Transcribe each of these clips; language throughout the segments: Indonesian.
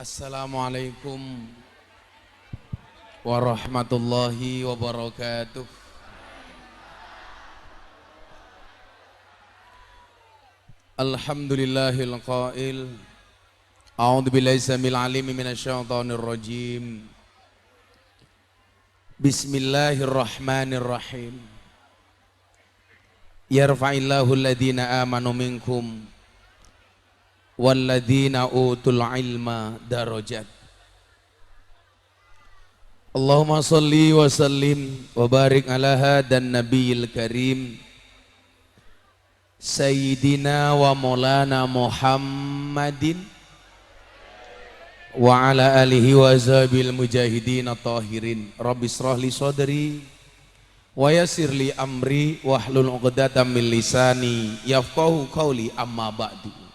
Assalamualaikum warahmatullahi wabarakatuh. Alhamdulillahil qail. A'udzu billahi samil alim minasyaitonir rajim. Bismillahirrahmanirrahim. Yarfa'illahu alladhina amanu minkum walladzina utul ilma darajat. Allahumma salli wa sallim wa barik ala hadan nabiyil karim Sayyidina wa maulana Muhammadin wa ala alihi wa ashabil mujahidin at-tahirin. Rabbi israh li sadri wa yassir li amri wahlul 'uqdatam min lisani yafqahu qawli, amma ba'du.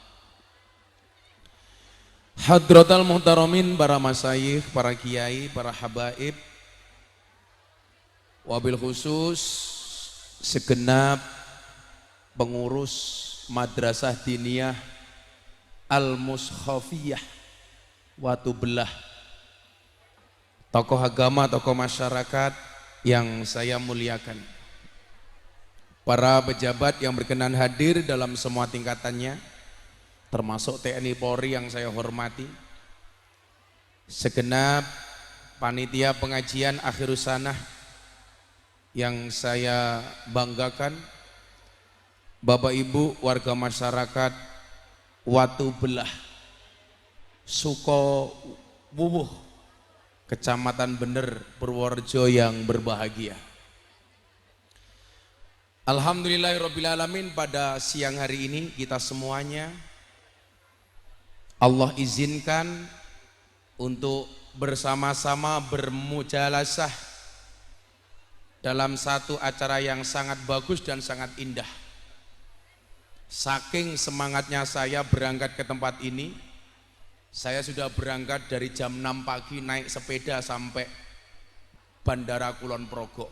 Hadratal muhtaramin, para masyayikh, para kiai, para habaib, wabil khusus segenap pengurus Madrasah Diniyah Al-Mushafiyah Watu Belah, tokoh agama, tokoh masyarakat yang saya muliakan, para pejabat yang berkenan hadir dalam semua tingkatannya, termasuk TNI Polri yang saya hormati, segenap panitia pengajian akhirus sanah yang saya banggakan, Bapak Ibu warga masyarakat Watu Belah, Suko Wuwuh, Kecamatan Bener, Purworejo yang berbahagia. Alhamdulillahirrabbilalamin, pada siang hari ini kita semuanya Allah izinkan untuk bersama-sama bermujalasah dalam satu acara yang sangat bagus dan sangat indah. Saking semangatnya saya berangkat ke tempat ini, saya sudah berangkat dari jam 6 pagi naik sepeda sampai Bandara Kulon Progo.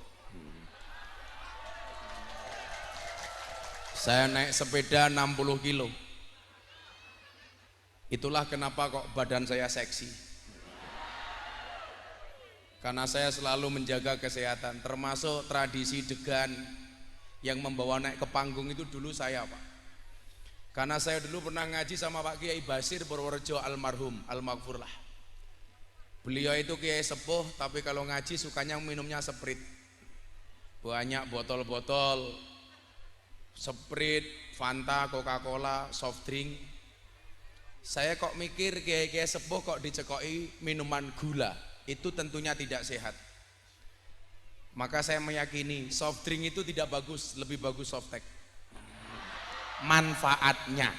Saya naik sepeda 60 kilo. Itulah kenapa kok badan saya seksi. Karena saya selalu menjaga kesehatan, termasuk tradisi degan yang membawa naik ke panggung itu dulu saya, Pak. Karena saya dulu pernah ngaji sama Pak Kiai Basir Purworejo almarhum, almaghfurlah. Beliau itu kiai sepuh, tapi kalau ngaji sukanya minumnya Sprite. Banyak botol-botol Sprite, Fanta, Coca-Cola, soft drink. Saya kok mikir kiai-kiai sepuh kok dicekoki minuman gula, itu tentunya tidak sehat. Maka saya meyakini soft drink itu tidak bagus, lebih bagus soft tech. Manfaatnya.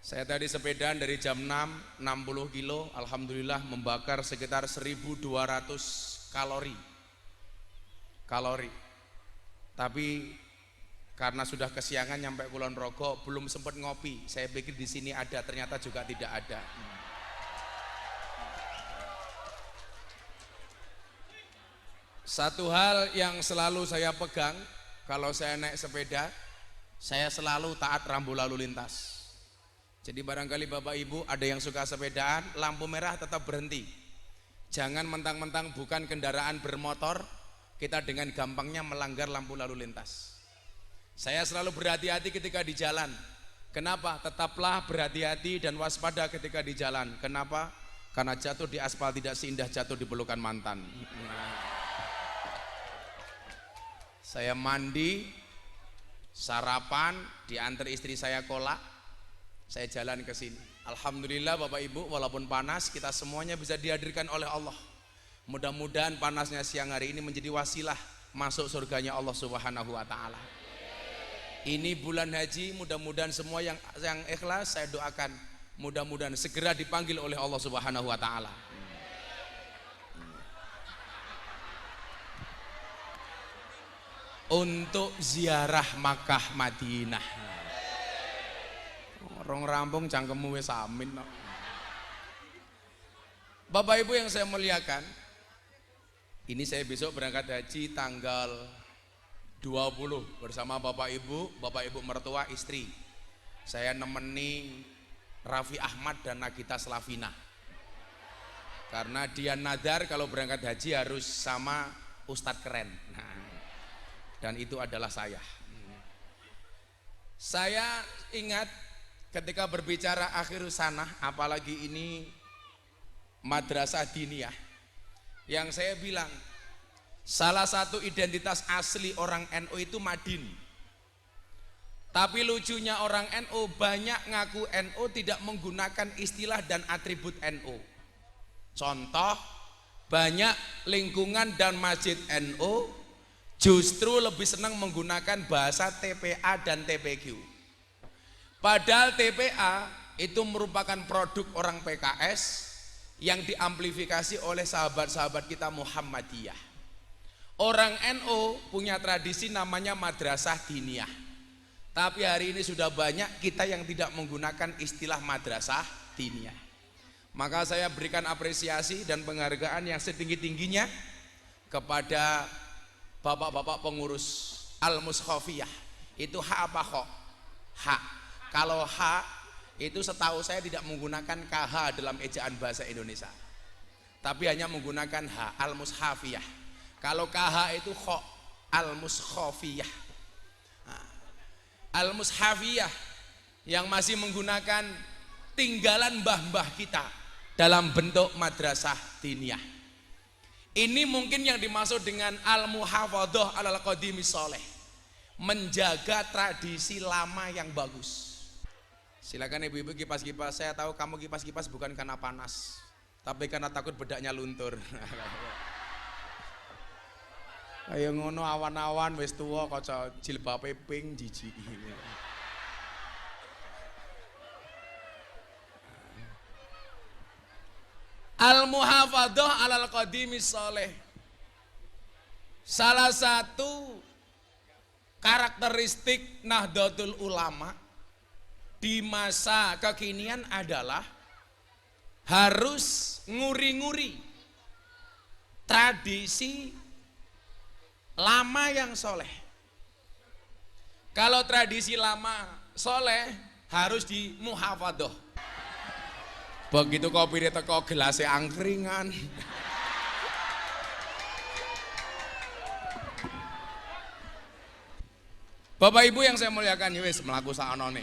Saya tadi sepedaan dari jam 6, 60 kilo, alhamdulillah membakar sekitar 1200 kalori. Tapi karena sudah kesiangan nyampe Kulon Progo, belum sempat ngopi. Saya pikir di sini ada, ternyata juga tidak ada. Satu hal yang selalu saya pegang kalau saya naik sepeda, saya selalu taat rambu lalu lintas. Jadi barangkali Bapak Ibu ada yang suka sepedaan, lampu merah tetap berhenti. Jangan mentang-mentang bukan kendaraan bermotor, kita dengan gampangnya melanggar lampu lalu lintas. Saya selalu berhati-hati ketika di jalan. Kenapa? Tetaplah berhati-hati dan waspada ketika di jalan. Kenapa? Karena jatuh di aspal tidak seindah jatuh di pelukan mantan. Saya mandi, sarapan, diantar istri saya kolak, saya jalan ke sini. Alhamdulillah Bapak Ibu, walaupun panas, kita semuanya bisa dihadirkan oleh Allah. Mudah-mudahan panasnya siang hari ini menjadi wasilah masuk surganya Allah Subhanahu wa Ta'ala. Ini bulan haji, mudah-mudahan semua yang ikhlas saya doakan, mudah-mudahan segera dipanggil oleh Allah Subhanahu wa Ta'ala. Untuk ziarah Makkah Madinah. Orang rampung cangkemmu wis amin. Bapak Ibu yang saya muliakan, ini saya besok berangkat haji tanggal 20 bersama Bapak Ibu mertua, istri. Saya nemeni Raffi Ahmad dan Nagita Slavina. Karena dia nadar kalau berangkat haji harus sama Ustadz keren. Nah, dan itu adalah saya. Saya ingat ketika berbicara akhir sanah, apalagi ini madrasah diniyah, yang saya bilang salah satu identitas asli orang NU itu Madin. Tapi lucunya orang NU banyak ngaku NU tidak menggunakan istilah dan atribut NU. Contoh, banyak lingkungan dan masjid NU justru lebih senang menggunakan bahasa TPA dan TPQ. Padahal TPA itu merupakan produk orang PKS yang diamplifikasi oleh sahabat-sahabat kita Muhammadiyah. Orang NU punya tradisi namanya madrasah diniyah. Tapi hari ini sudah banyak kita yang tidak menggunakan istilah madrasah diniyah. Maka saya berikan apresiasi dan penghargaan yang setinggi-tingginya kepada bapak-bapak pengurus Al-Mushafiyah. Itu H apa kho? H. Kalau H itu setahu saya tidak menggunakan KH dalam ejaan bahasa Indonesia, tapi hanya menggunakan H, Al-Mushafiyah. Kalau KH itu kho, Al-Mushafiyah. Al-Mushafiyah yang masih menggunakan tinggalan mbah-mbah kita dalam bentuk madrasah diniyah. Ini mungkin yang dimaksud dengan al-muhafadhah alal qadimi sholeh, menjaga tradisi lama yang bagus. Silakan ibu-ibu kipas-kipas. Saya tahu kamu kipas-kipas bukan karena panas, tapi karena takut bedaknya luntur. Ayo ngono awan-awan wis tuwa kaca jilbabe pink jijik. Al-muhafadhah alal qadimi sholeh. Salah satu karakteristik Nahdlatul Ulama di masa kekinian adalah harus nguri-nguri tradisi lama yang soleh. Kalau tradisi lama soleh harus di muhafadhah. Begitu kopi teko gelasnya angkringan. Bapak Ibu yang saya muliakan, wis mlaku sakonone.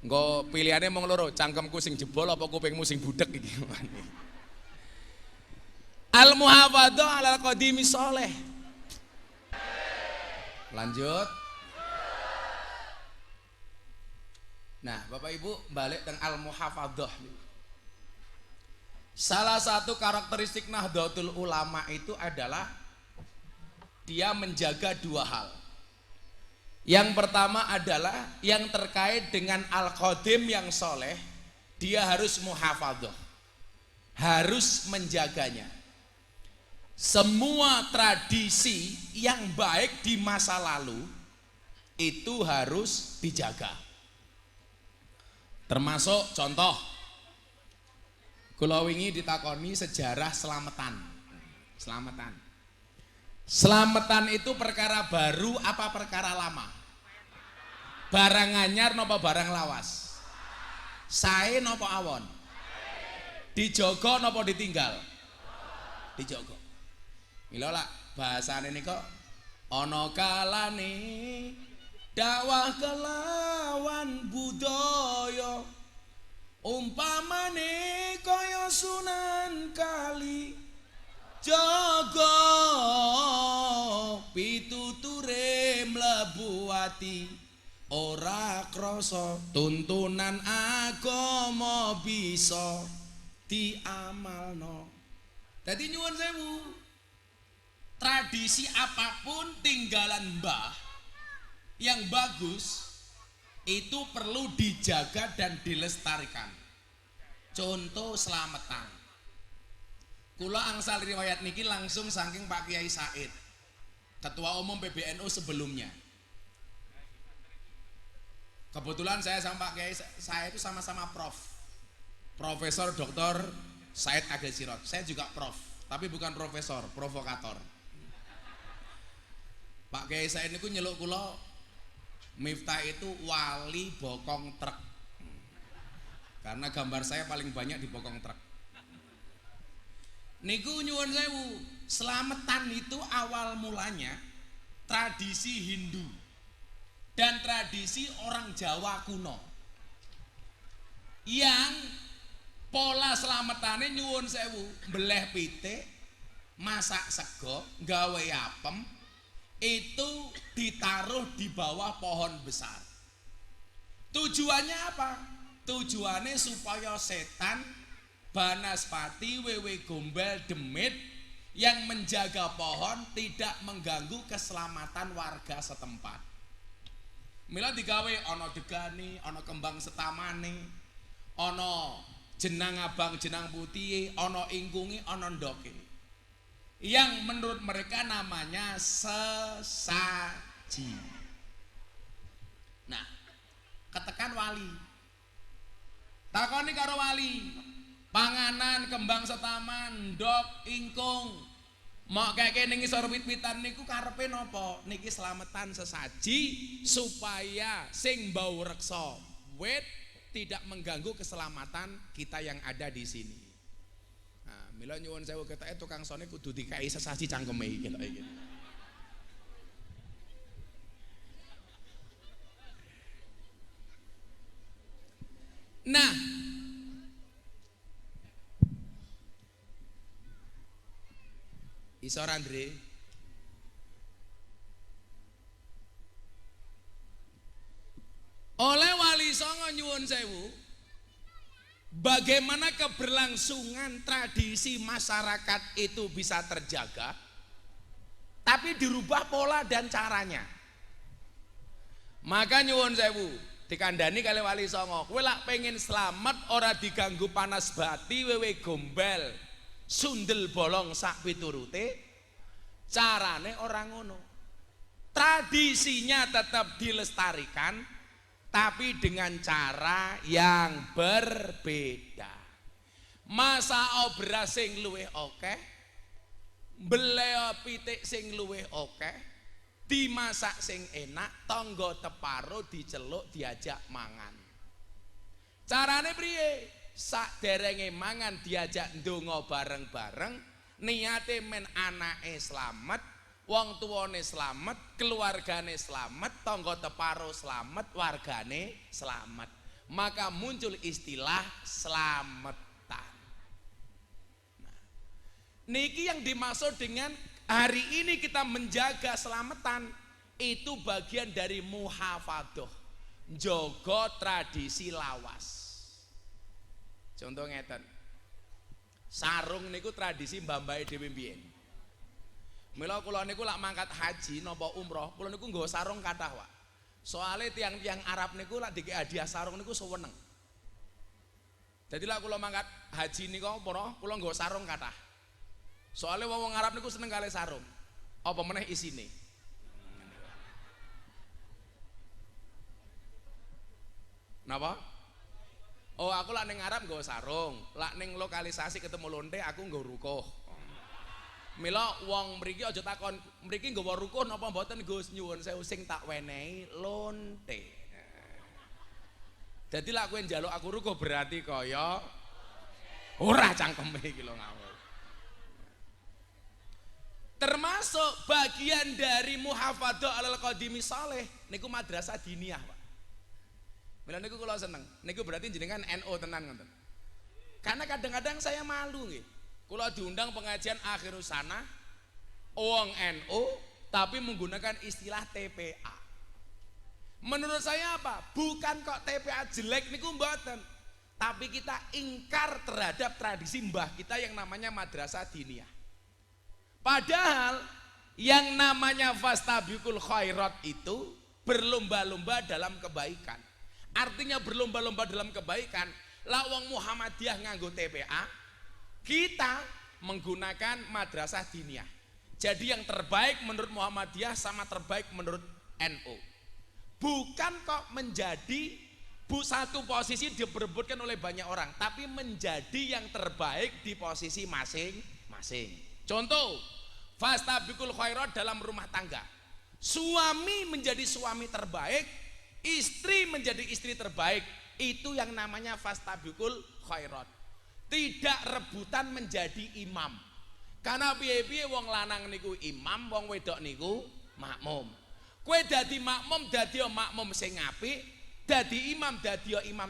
Engko pilihane mung loro, cangkemku sing jebol apa kupingmu sing budek iki. Al-muhafadhah alal qadimi sholeh. Lanjut. Nah, Bapak Ibu balik teng al-muhafadhah. Salah satu karakteristik Nahdlatul Ulama itu adalah dia menjaga dua hal. Yang pertama adalah yang terkait dengan al-qadim yang soleh, dia harus muhafadhah, harus menjaganya. Semua tradisi yang baik di masa lalu itu harus dijaga. Termasuk contoh, kula wingi ditakoni sejarah selamatan. Selamatan itu perkara baru apa perkara lama? Barang anyar napa barang lawas? Sae napa awon? Dijogo napa ditinggal? Dijogo. Mila lah bahasane nika ana kalane dakwah kelawan budaya umpamane kaya Sunan Kali jaga pituture mlebu ati ora krasa tuntunan agama bisa diamalno. Dadi nyuwun sewu, tradisi apapun tinggalan mbah yang bagus itu perlu dijaga dan dilestarikan. Contoh selamatan. Kula angsal riwayat niki langsung saking Pak Kiai Said, Ketua Umum PBNU sebelumnya. Kebetulan saya sama Pak Kiai saya itu sama-sama prof. Profesor Dr. Said Agil Sirot. Saya juga prof, tapi bukan profesor, provokator. Pak Kiai Said niku nyeluk kula Miftah itu wali bokong truk. karena gambar saya paling banyak di bokong truk. Niku nyuwun sewu, selamatan itu awal mulanya tradisi Hindu dan tradisi orang Jawa kuno. Yang pola selamatane nyuwun sewu, beleh pitik, masak sego, gawe apem, itu ditaruh di bawah pohon besar. Tujuannya apa? Tujuannya supaya setan, banaspati, wewe gombel, demit yang menjaga pohon tidak mengganggu keselamatan warga setempat. Mila digawe ana degani, ana kembang setamane, ana jenang abang jenang putih, ana ingkungi, ana ndoke. Yang menurut mereka namanya sesaji. Nah, ketekan wali. Takoni karo wali, panganan kembang setaman, ndok, ingkung, mau kayak ning ngisor wit-witan niku karepe napa? Niki selamatan sesaji supaya sing bau reksa wit tidak mengganggu keselamatan kita yang ada di sini. Nah, mila nyuwun sewu ketake tukang sone kudu dikai sesaji cangkeme iki lho iki. Nah, isor Andre, oleh Wali Songo nyuwun sewu, bagaimana keberlangsungan tradisi masyarakat itu bisa terjaga, tapi dirubah pola dan caranya. Maka nyuwun sewu, dikandani kali Wali Songo, kowe lak pengen selamat ora diganggu panas bati, wewe gombel, sundel bolong sak piturute, carane orang ngono. Tradisinya tetap dilestarikan, tapi dengan cara yang berbeda. Masa beras sing luwih akeh, beleo pitik sing luwih akeh, dimasak sing enak, tangga teparo diceluk diajak mangan. Carane priye? Saderenge mangan diajak ndonga bareng-bareng, niate men anake slamet, wong tuwane slamet, keluargane slamet, tangga teparo slamet, wargane slamet. Maka muncul istilah slametan. Nah, niki yang dimaksud dengan hari ini kita menjaga selamatan, itu bagian dari muhafadoh, njogo tradisi lawas. Contoh ngeten, sarung niku tradisi mbah-mbahe dhewe mbiyen. Mila kula niku lak mangkat haji napa umroh, kula niku nggawa sarung kathah, Pak. Soale tiang-tiang Arab niku lak dikek hadiah sarung niku seweneng. Jadi lak kula mangkat haji niku apa kula nggawa sarung kathah. Soalnya wong Arab niku seneng kali sarung. Apa meneh isine? Napa? Oh, aku lak ning Arab nggawa sarung, lak ning lokalisasi ketemu lonte aku nggawa rukuh. Mila wong mriki aja takon, mriki nggawa rukuh napa mboten Gus, nyuwun sewu sing tak wenehi lonte. Dadi lak kowe njaluk aku rukuh berarti kaya ora cangkeme iki lho ngawur. Termasuk bagian dari muhafadzah alal qadimi saleh niku madrasah diniyah, Pak. Mila niku kula seneng. Niku berarti jenengan NU tenan ngoten. Karena kadang-kadang saya malu nggih. Kula diundang pengajian akhirus sana wong NU tapi menggunakan istilah TPA. Menurut saya apa? Bukan kok TPA jelek niku mboten. Tapi kita ingkar terhadap tradisi mbah kita yang namanya madrasah diniyah. Padahal yang namanya fastabiqul khairat itu berlomba-lomba dalam kebaikan. Artinya berlomba-lomba dalam kebaikan. Lah wong Muhammadiyah nganggo TPA, kita menggunakan madrasah diniyah. Jadi yang terbaik menurut Muhammadiyah sama terbaik menurut NU. Bukan kok menjadi satu posisi diperebutkan oleh banyak orang, tapi menjadi yang terbaik di posisi masing-masing. Contoh, fastabiqul khairat dalam rumah tangga. Suami menjadi suami terbaik, istri menjadi istri terbaik Itu yang namanya fastabiqul khairat. Tidak rebutan menjadi imam. Karena piye-piye wong lanang niku imam, wong wedok niku makmum. Kowe dadi makmum, dadi makmum sing apik, dadi imam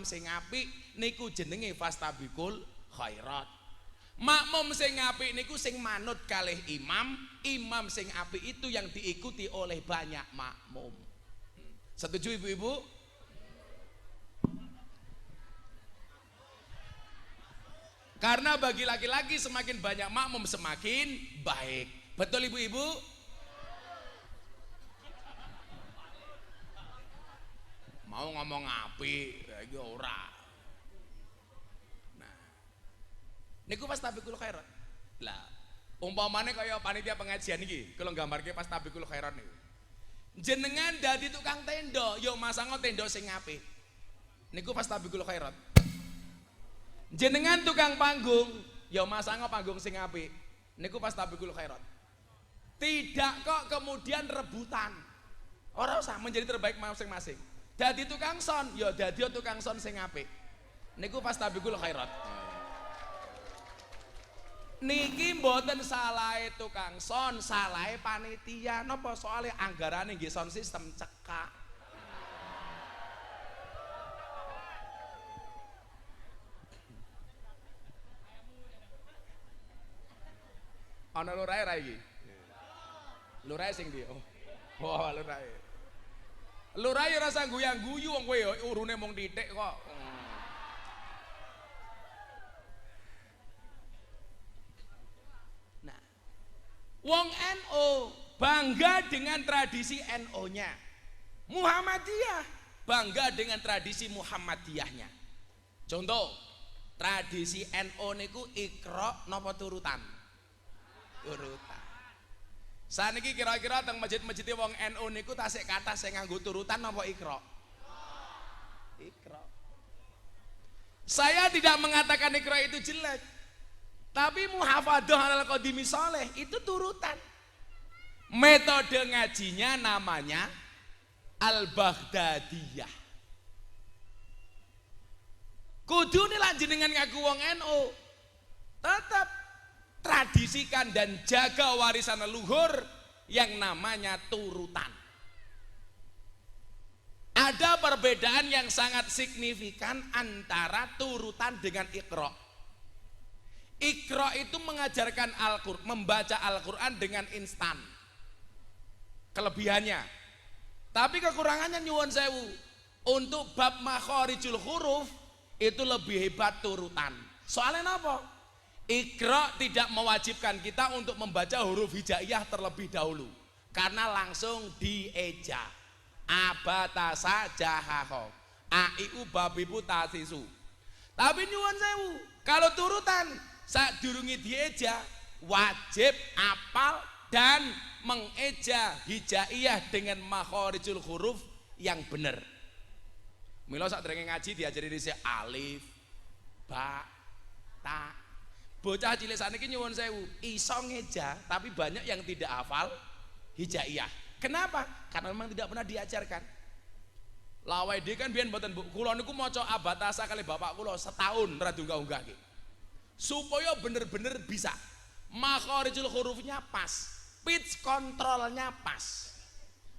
sing apik, niku jenenge fastabiqul khairat. Makmum sing apik niku sing manut kalih imam, imam sing apik itu yang diikuti oleh banyak makmum. Setuju ibu-ibu? Karena bagi laki-laki semakin banyak makmum semakin baik. Betul ibu-ibu? Mau ngomong apik, iki ora. Nah. Niku fastabiqul khairat. Lah, umpamane kaya panitia pengajian iki, kula nggambarke fastabiqul khairat niku. Jenengan dadi tukang tenda, yo masango tenda sing apik. Niku fastabiqul khairat. Jenengan tukang panggung, ya masang panggung sing apik. Niku fastabiqul khairat. Tidak kok kemudian rebutan. Ora usah menjadi terbaik masing-masing. Dadi tukang son, ya dadi tukang son sing apik. Niku fastabiqul khairat. Niki mboten salahe tukang son, salahe panitia. Napa soalnya anggarane nggih sound system cekak. Ana lurahe ra iki? Lurahe sing ndi? Oh, lurahe. Lurahe ora usah guyang-guyu wong kowe urune mung titik kok. Nah. Wong NU bangga dengan tradisi NU-nya. Muhammadiyah bangga dengan tradisi Muhammadiyahnya. Contoh, tradisi NU niku Iqra napa turutan? Turutan. Saniki kira-kira teng masjid-masjid wong NU niku tasik kata sing nganggo turutan napa Iqra? Iqra. Saya tidak mengatakan Iqra itu jelek. Tapi muhafadzah alal qadimi sholeh itu turutan. Metode ngajinya namanya Al-Baghdadiyah. Kudune lan jenengan ngaku wong NU tetap tradisikan dan jaga warisan leluhur yang namanya turutan. Ada perbedaan yang sangat signifikan antara turutan dengan Iqra. Iqra itu mengajarkan Al-Qur'an, membaca Al-Qur'an dengan instan. Kelebihannya. Tapi kekurangannya nyuwun sewu. Untuk bab makharijul huruf itu lebih hebat turutan. Soalnya apa? Iqra tidak mewajibkan kita untuk membaca huruf hijaiyah terlebih dahulu karena langsung dieja. Abatasa jahaho aiu babibu tasisu. Tapi nyuwun sewu, kalau turutan sadurunge dieja wajib apal dan mengeja hijaiyah dengan makharijul huruf yang benar. Mila sadurunge ngaji diajari dhisik alif, ba, ta. Bocah cilik saniki nyuwun sewu, iso ngeja tapi banyak yang tidak hafal hijaiyah. Kenapa? Karena memang tidak pernah diajarkan. Lawaide kan biyen mboten Bu, kula niku maca abatasa kali bapak kula setahun ra diunggah-unggahke. Supaya bener-bener bisa. Makharijul hurufnya pas, pitch controlnya pas.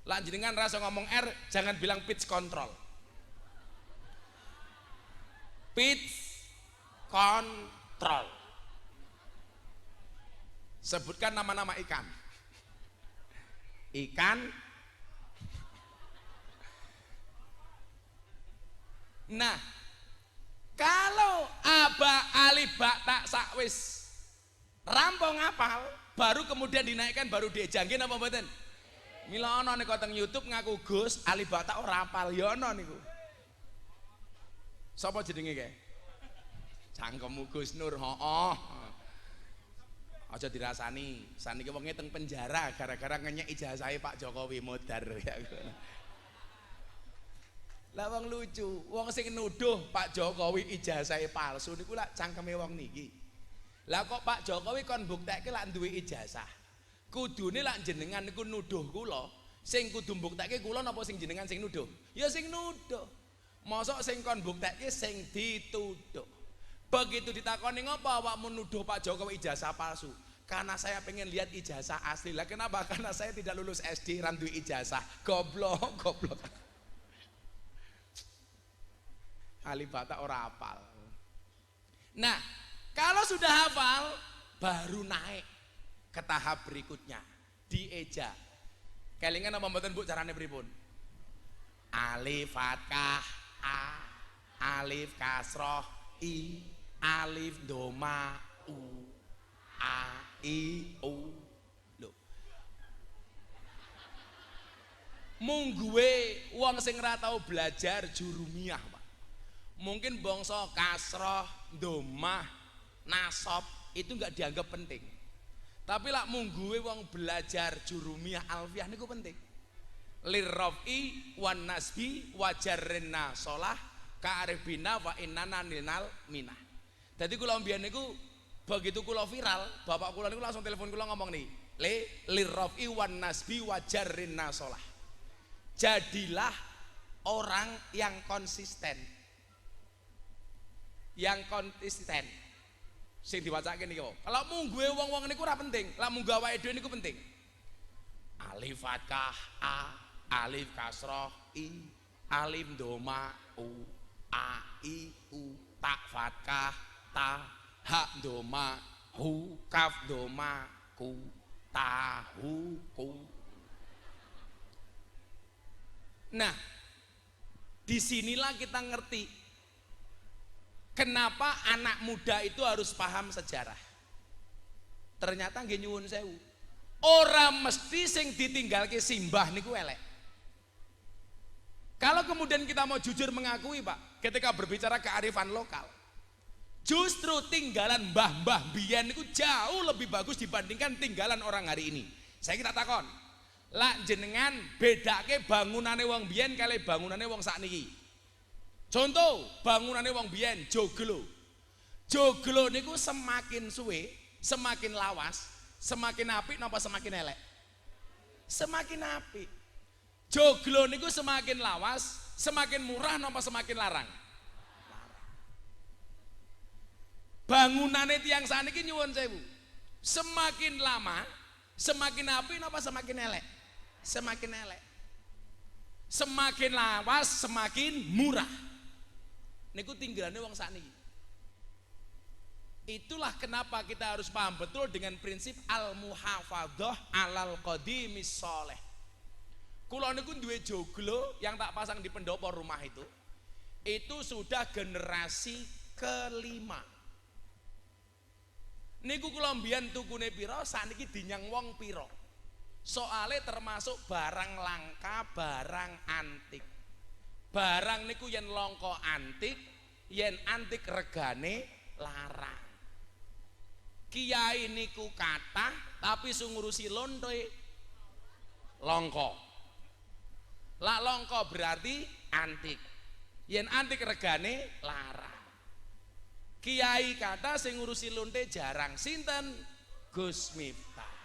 Lah jenengan rasa ngomong R, jangan bilang pitch control. Pitch control. Sebutkan nama-nama ikan. Ikan. Nah, kalau aba alif ba ta sakwis rampung hafal, baru kemudian dinaikkan baru diejangin apa mboten? Mila ana nek teng YouTube ngaku Gus alif ba ta ora hafal ya ana niku. Sapa jenenge kae? Cangkemmu Gus Nur, hooh. Aja dirasani, saniki wonge teng penjara gara-gara ngenyek ijazahe Pak Jokowi modar ya. Lah wong lucu, wong sing nuduh Pak Jokowi ijazahe palsu niku lak cangkeme wong niki. Lah kok Pak Jokowi kon mbuktekke lak duwe ijazah. Kudune lak jenengan niku nuduh kula, sing kudu mbuktekke kula napa sing jenengan sing nuduh? Ya sing nuduh. Mosok sing kon buktekke sing dituduh. Begitu ditakoni ngopo awakmu nuduh Pak Jokowi ijazah palsu? Karena saya pengen lihat ijazah asli. Lah kenapa? Karena saya tidak lulus SD ran duwe ijazah. Goblok, goblok. Alibata ora hafal. Nah, kalau sudah hafal baru naik ke tahap berikutnya, dieja. Kelingan apa mboten Bu carane pripun? Alif fathah a, alif kasroh i, alif doma u, a i u. Lho. Mung gue wong sing ora tau belajar jurumiyah, Pak. Mungkin bangsa kasroh, domah, nasab itu enggak dianggap penting. Tapi lak mung gue wong belajar jurumiyah alfiyah niku penting. Lirrafi wan nasbi wajarrin nasolah ka'arifina wa innana ninal minah. Jadi kula mbiyen niku begitu kula viral, bapak kula niku langsung telepon kula ngomong nih, lirrafi wan nasbi wajarrin nasolah. Jadilah orang yang konsisten. Yang konsisten. Sing diwacake niki apa? Kalau mung gue wong-wong niku ora penting, lak mung awake dhewe niku penting. Alif fathah a, alif kasroh i, alif doma u, a i u, ta fathah ta, ha doma hu, kaf doma ku, ta hu ku. Nah, disinilah kita ngerti kenapa anak muda itu harus paham sejarah. Ternyata nggih nyuwun sewu, ora mesti sing ditinggalke simbah niku elek. Kalau kemudian kita mau jujur mengakui, Pak, ketika berbicara kearifan lokal, justru tinggalan mbah-mbah biyen niku jauh lebih bagus dibandingkan tinggalan orang hari ini. Saya kita takon, lak jenengan bedake bangunane wong biyen kali bangunane wong sakniki. Contoh, bangunane wong biyen joglo. Joglo niku semakin suwe, semakin lawas, semakin apik napa semakin elek? Semakin apik. Joglo niku semakin lawas, semakin murah napa semakin larang? Bangunane tiyang saniki nyuwun sewu. Semakin lama, semakin apik napa semakin elek? Semakin elek. Semakin lawas, semakin murah. Niku tinggalane wong sakniki. Itulah kenapa kita harus paham betul dengan prinsip al-muhafadzah alal qadimis sholeh. Kula niku duwe joglo yang tak pasang di pendopo rumah itu sudah generasi kelima. Niku kula mbiyen tukune pira, sakniki dinyang wong pira. Soale termasuk barang langka, barang antik. Barang niku yen langka antik, yen antik regane larang. Kiai niku kathah tapi sing ngurusi lonte langka. Lak langka berarti antik. Yen antik regane larang. Kiai kata sing ngurusi lonte jarang. Sinten? Gus Miftah.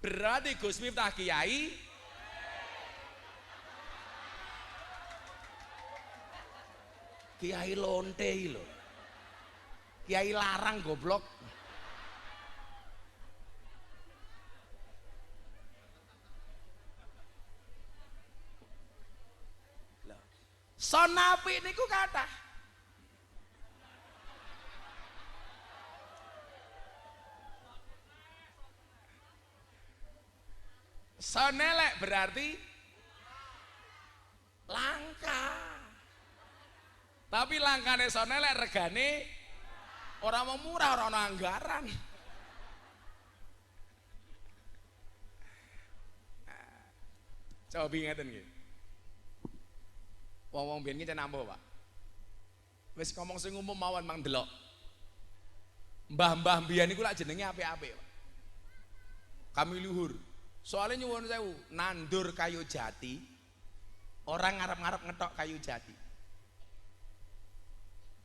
Berarti Gus Miftah kiai kiai lonte lho. Kiai larang goblok. Sonapi niku kathah. Sonelek berarti langka. Tapi langkane sonelek regane ora mau murah, ora ana anggaran. Coba ngeten nggih. Wong-wong biyen iki nampa, Pak. Wis ngomong sing umum mawon mang delok. Mbah-mbah biyen iku lak jenenge apik-apik, Pak. Kami luhur. Soalnya nyuwun sewu, nandur kayu jati, orang ngarep-ngarep ngetok kayu jati.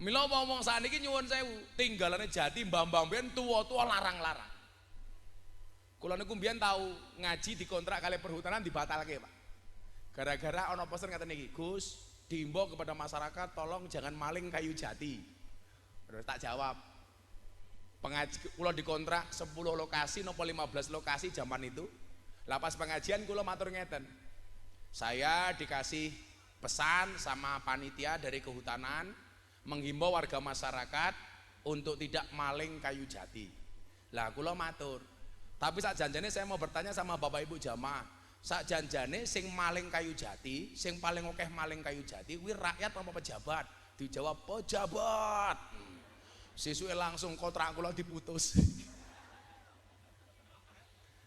Mila wong-wong sakniki nyuwun sewu, tinggalane jati mbah-mbah biyen tuwa-tuwa larang-larang. Kula niku mbiyen tau ngaji dikontrak kali perhutanan dibatalke, Pak. Gara-gara ana pesen ngaten niki, Gus, diimbau kepada masyarakat tolong jangan maling kayu jati. Terus tak jawab, pengaji kula dikontrak 10 lokasi nopo 15 lokasi zaman itu. Lapas pengajian kula matur ngeten, saya dikasih pesan sama panitia dari kehutanan menghimbau warga masyarakat untuk tidak maling kayu jati. Lah kula matur, tapi sak janjane saya mau bertanya sama Bapak Ibu jamaah, sak janjane sing maling kayu jati, sing paling akeh maling kayu jati kuwi rakyat apa pejabat? Dijawab pejabat. Sesuke langsung kontrak kula diputus.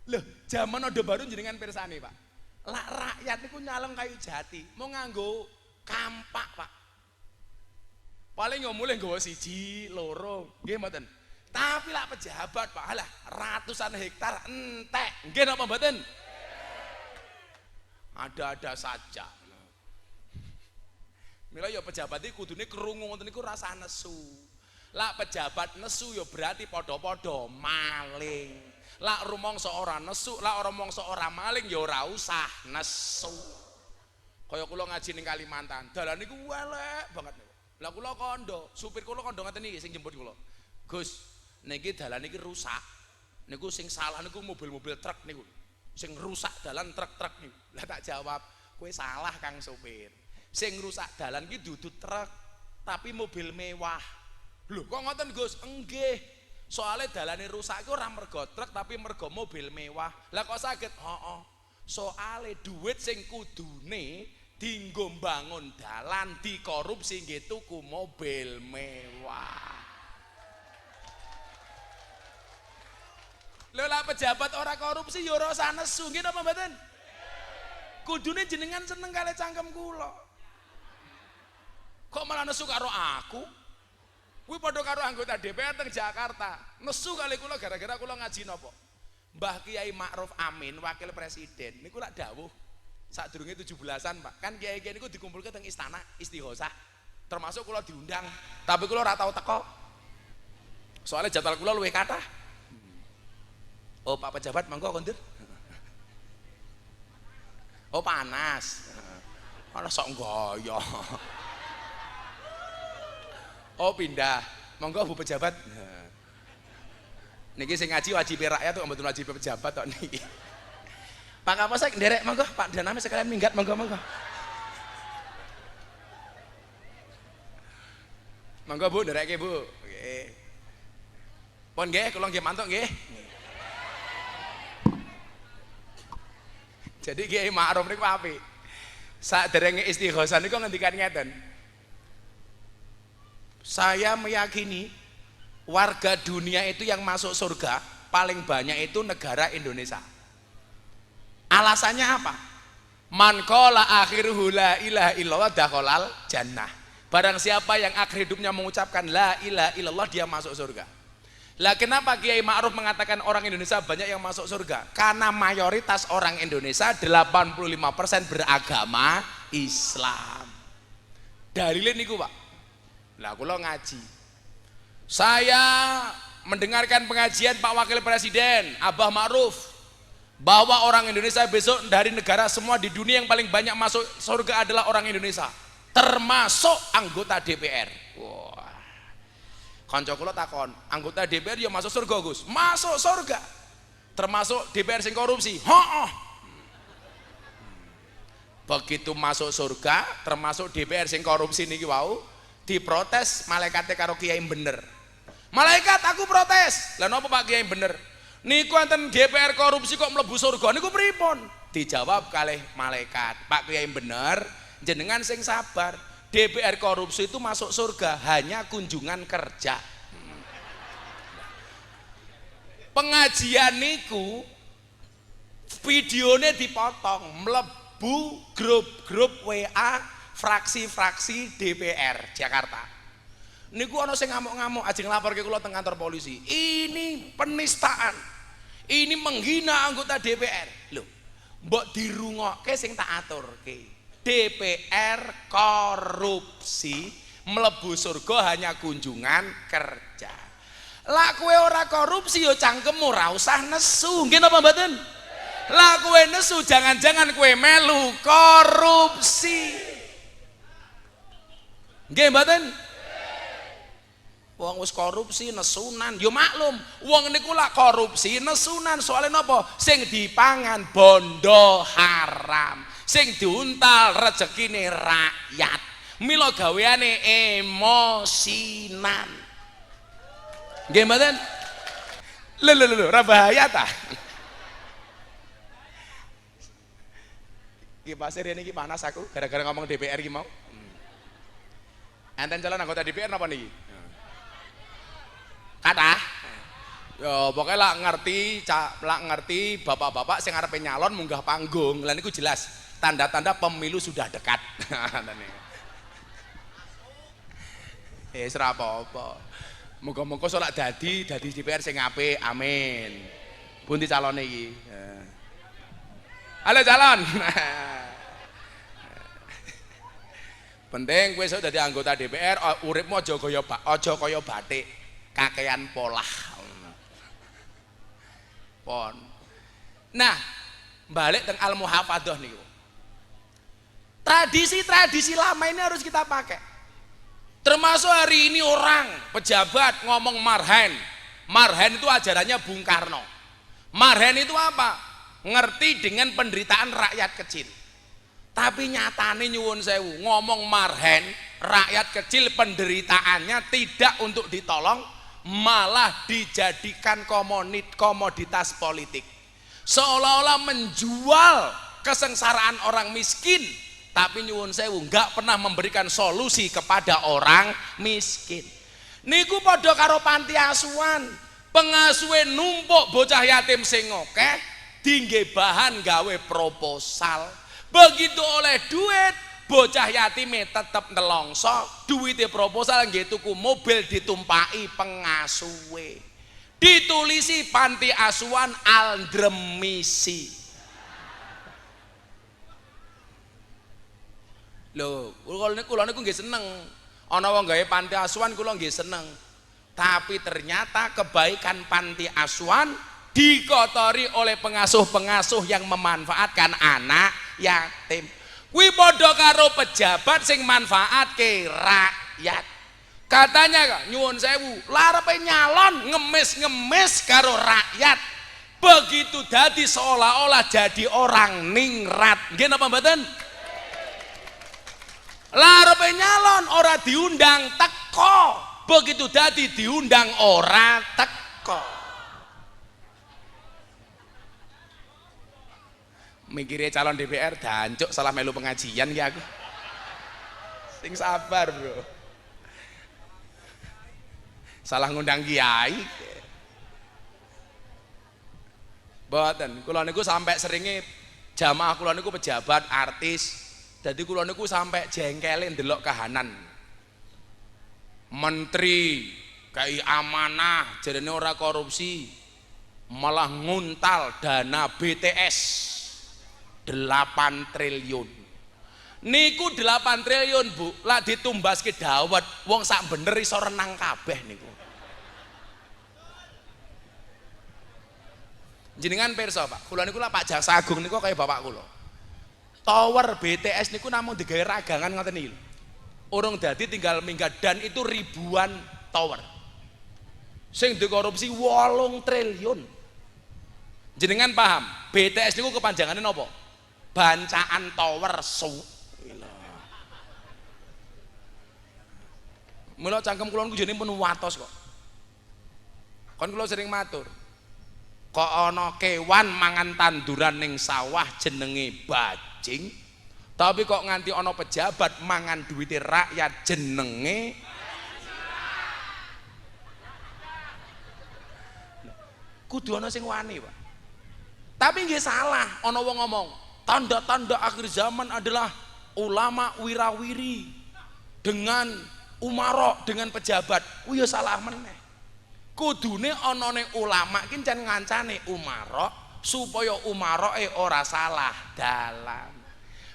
Loh, zaman Orde Baru jenengan pirsani, Pak. Lah rakyat niku nyaleng kayu jati, mau nganggo kampak, Pak. Paling yo mulih nggawa 1, 2, nggih mboten. Tapi lah pejabat, Pak, alah ratusan hektar entek. Nggih napa mboten? Ada-ada saja. Mila ya pejabat iki kudune krungu ngoten niku rasa nesu. Lah pejabat nesu ya berarti padha-padha maling. Lah rumangsa ora nesu, lah ora mangsa ora maling ya ora usah nesu. Kaya kula ngaji ning Kalimantan, dalan niku elek banget niku. Lah kula kandha, supir kula kandha ngaten iki sing jemput kula. Gus, niki dalan iki rusak. Niku sing salah niku mobil-mobil truk niku. Sing rusak dalan truk-truk niku. Lah tak jawab, kowe salah Kang supir. Sing rusak dalan iki dudu truk, tapi mobil mewah. Lho kok ngoten Gus? Enggih. Soalnya dalane rusak itu ora mergo truk tapi mergo mobil mewah. Lah kok saged? Heeh. Soale duit sing kudune dienggo mbangun dalan dikorupsi nggih tuku mobil mewah. Lho lah pejabat ora korupsi ya ora usah nesu nggih napa mboten? Kudune jenengan seneng kali cangkem kula. Kok malah nesu karo aku? Kuwi padha karo anggota DPR teng Jakarta. Nesu kali kula gara-gara kula ngaji napa? Mbah Kiai Ma'ruf Amin, wakil presiden niku lak dawuh sadurunge 17-an, Pak. Kan kiai-kiai niku dikumpulke teng istana Istighosa. Termasuk kula diundang, tapi kula ora tau teko. Soalnya jadwal kula luwih kathah. Oh, Pak pejabat monggo kondur. Oh, panas. Malah sok nggoyo. Oh pindah, monggo Bu pejabat. Niki sing ngaji wajib rakyat tuh, mboten wajib pejabat tok niki. Pak Kapolsek nderek monggo, Pak Daname sekalian minggat monggo. Monggo Bu ndereke Bu. Nggih. Pun nggih, kula nggih mantuk nggih. Jadi Kiai Ma'ruf niku apik. Saderenge Istighosa niku ngendikan ngeten. Saya meyakini warga dunia itu yang masuk surga paling banyak itu negara Indonesia. Alasannya apa? Man qala akhiruhu la ilaha illallah dakhalal jannah. Barang siapa yang akhir hidupnya mengucapkan la ilaha illallah dia masuk surga. Lah kenapa Kiai Ma'ruf mengatakan orang Indonesia banyak yang masuk surga? Karena mayoritas orang Indonesia 85% beragama Islam. Dalile niku, Pak. Lah kula ngaji. Saya mendengarkan pengajian Pak Wakil Presiden Abah Ma'ruf bahwa orang Indonesia besok dari negara semua di dunia yang paling banyak masuk surga adalah orang Indonesia, termasuk anggota DPR. Wah. Kanca kula takon, anggota DPR ya masuk surga, Gus? Masuk surga. Termasuk DPR sing korupsi. Heeh. Begitu masuk surga, termasuk DPR sing korupsi niki wau, diprotes malaikatnya karo kiai bener. Malaikat aku protes. Lah napa Pak Kiai bener? Niku enten DPR korupsi kok mlebu surga niku pripun? Dijawab kalih malaikat, Pak Kiai bener, jenengan sing sabar. DPR korupsi itu masuk surga hanya kunjungan kerja. Pengajian niku videonya dipotong mlebu grup-grup WA fraksi-fraksi DPR Jakarta. Niku ana sing ngamuk-ngamuk ajeng lapor ke kula teng kantor polisi. Ini penistaan. Ini menghina anggota DPR. Loh, mbok dirungokke sing tak aturke. DPR korupsi mlebu surga hanya kunjungan kerja. Lah kowe ora korupsi yo cangkemmu ora usah nesu. Nggih napa mboten? Lah kowe nesu jangan-jangan kowe melu korupsi. Nggih mboten? Wong wis korupsi nesunan, yo maklum. Wong niku lak korupsi nesunan soalnya napa? Sing dipangan bondo haram, sing diuntal rezekine rakyat. Mila gaweane emosinan. Nggih mboten? Lho, ora bahaya ta? Iki pasir ini iki panas aku gara-gara ngomong DPR iki mau. Enten calon anggota DPR napa niki? Kata ya pokoknya lah ngerti bapak-bapak sing arepe nyalon munggah panggung. Lah niku jelas tanda-tanda pemilu sudah dekat. Ora apa-apa. Muga-muga solak dadi DPR sing apik. Amin. Pundi calone iki? Halo calon. Penting kowe iso dadi anggota DPR, uripmu aja kaya batik, kakean polah. Pon. Nah, balik teng al-muhafadzah niku. Tradisi-tradisi lama ini harus kita pakai. Termasuk hari ini orang pejabat ngomong marhen. Marhen itu ajarannya Bung Karno. Marhen itu apa? Ngerti dengan penderitaan rakyat kecil. Tapi nyatane nyuwun sewu, ngomong marhen, rakyat kecil penderitaannya tidak untuk ditolong, malah dijadikan komoditas politik. Seolah-olah menjual kesengsaraan orang miskin, tapi nyuwun sewu nggak pernah memberikan solusi kepada orang miskin. Niku padha karo panti asuhan, pengasuhe numpuk bocah yatim sing akeh, dingge bahan gawe proposal. Begitu oleh duit, bocah yatime tetep nelongso, duitnya proposal nggih tuku mobil ditumpaki pengasuhe. Ditulisi panti asuhan Aldremisi. Lho, kula niku nggih seneng. Ana wong gawe panti asuhan kula nggih seneng. Tapi ternyata kebaikan panti asuhan dikotori oleh pengasuh-pengasuh yang memanfaatkan anak yatim. Kuwi padha karo pejabat sing manfaatke rakyat. Katanya nyuwun sewu, larepe nyalon ngemis-ngemis karo rakyat. Begitu dadi seolah-olah jadi orang ningrat. Nggih napa mboten? Larepe nyalon ora diundang teko. Begitu dadi diundang ora teko. Mikirnya calon DPR dancuk salah melu pengajian ya aku. Sing sabar, Bro. Salah ngundang kiai. Mboten, kula niku sampai seringe jamaah kula niku pejabat, artis. Dadi kula niku sampai jengkele ndelok kahanan. Menteri kai amanah jarene ora korupsi, malah nguntal dana BTS 8 triliun. Niku 8 triliun, Bu, lah ditumbaske dawet wong sak bener iso renang kabeh niku. Jenengan pirsa, Pak, kula niku lah Pak Jaksa Agung niku kaya bapak kula. Tower BTS niku namung digawe ragangan ngoten iki. Urung dadi tinggal minggat dan itu ribuan tower. Sing dikorupsi 8 triliun. Jenengan paham, BTS niku kepanjangannya napa? Bancaan tower su. Mula cangkem kula niku jenenge pun watos kok. Kon kula sering matur. Kok ana kewan mangan tanduran ning sawah jenenge bajing, tapi kok nganti ana pejabat mangan duwite rakyat jenenge kudu ana sing wani, Pak. Tapi nggih salah ana wong ngomong tanda-tanda akhir zaman adalah ulama wirawiri dengan umarok dengan pejabat. Oh ya salah meneh. Kudune anane ulama ki jan ngancane umarok supaya umaroke ora salah dalan.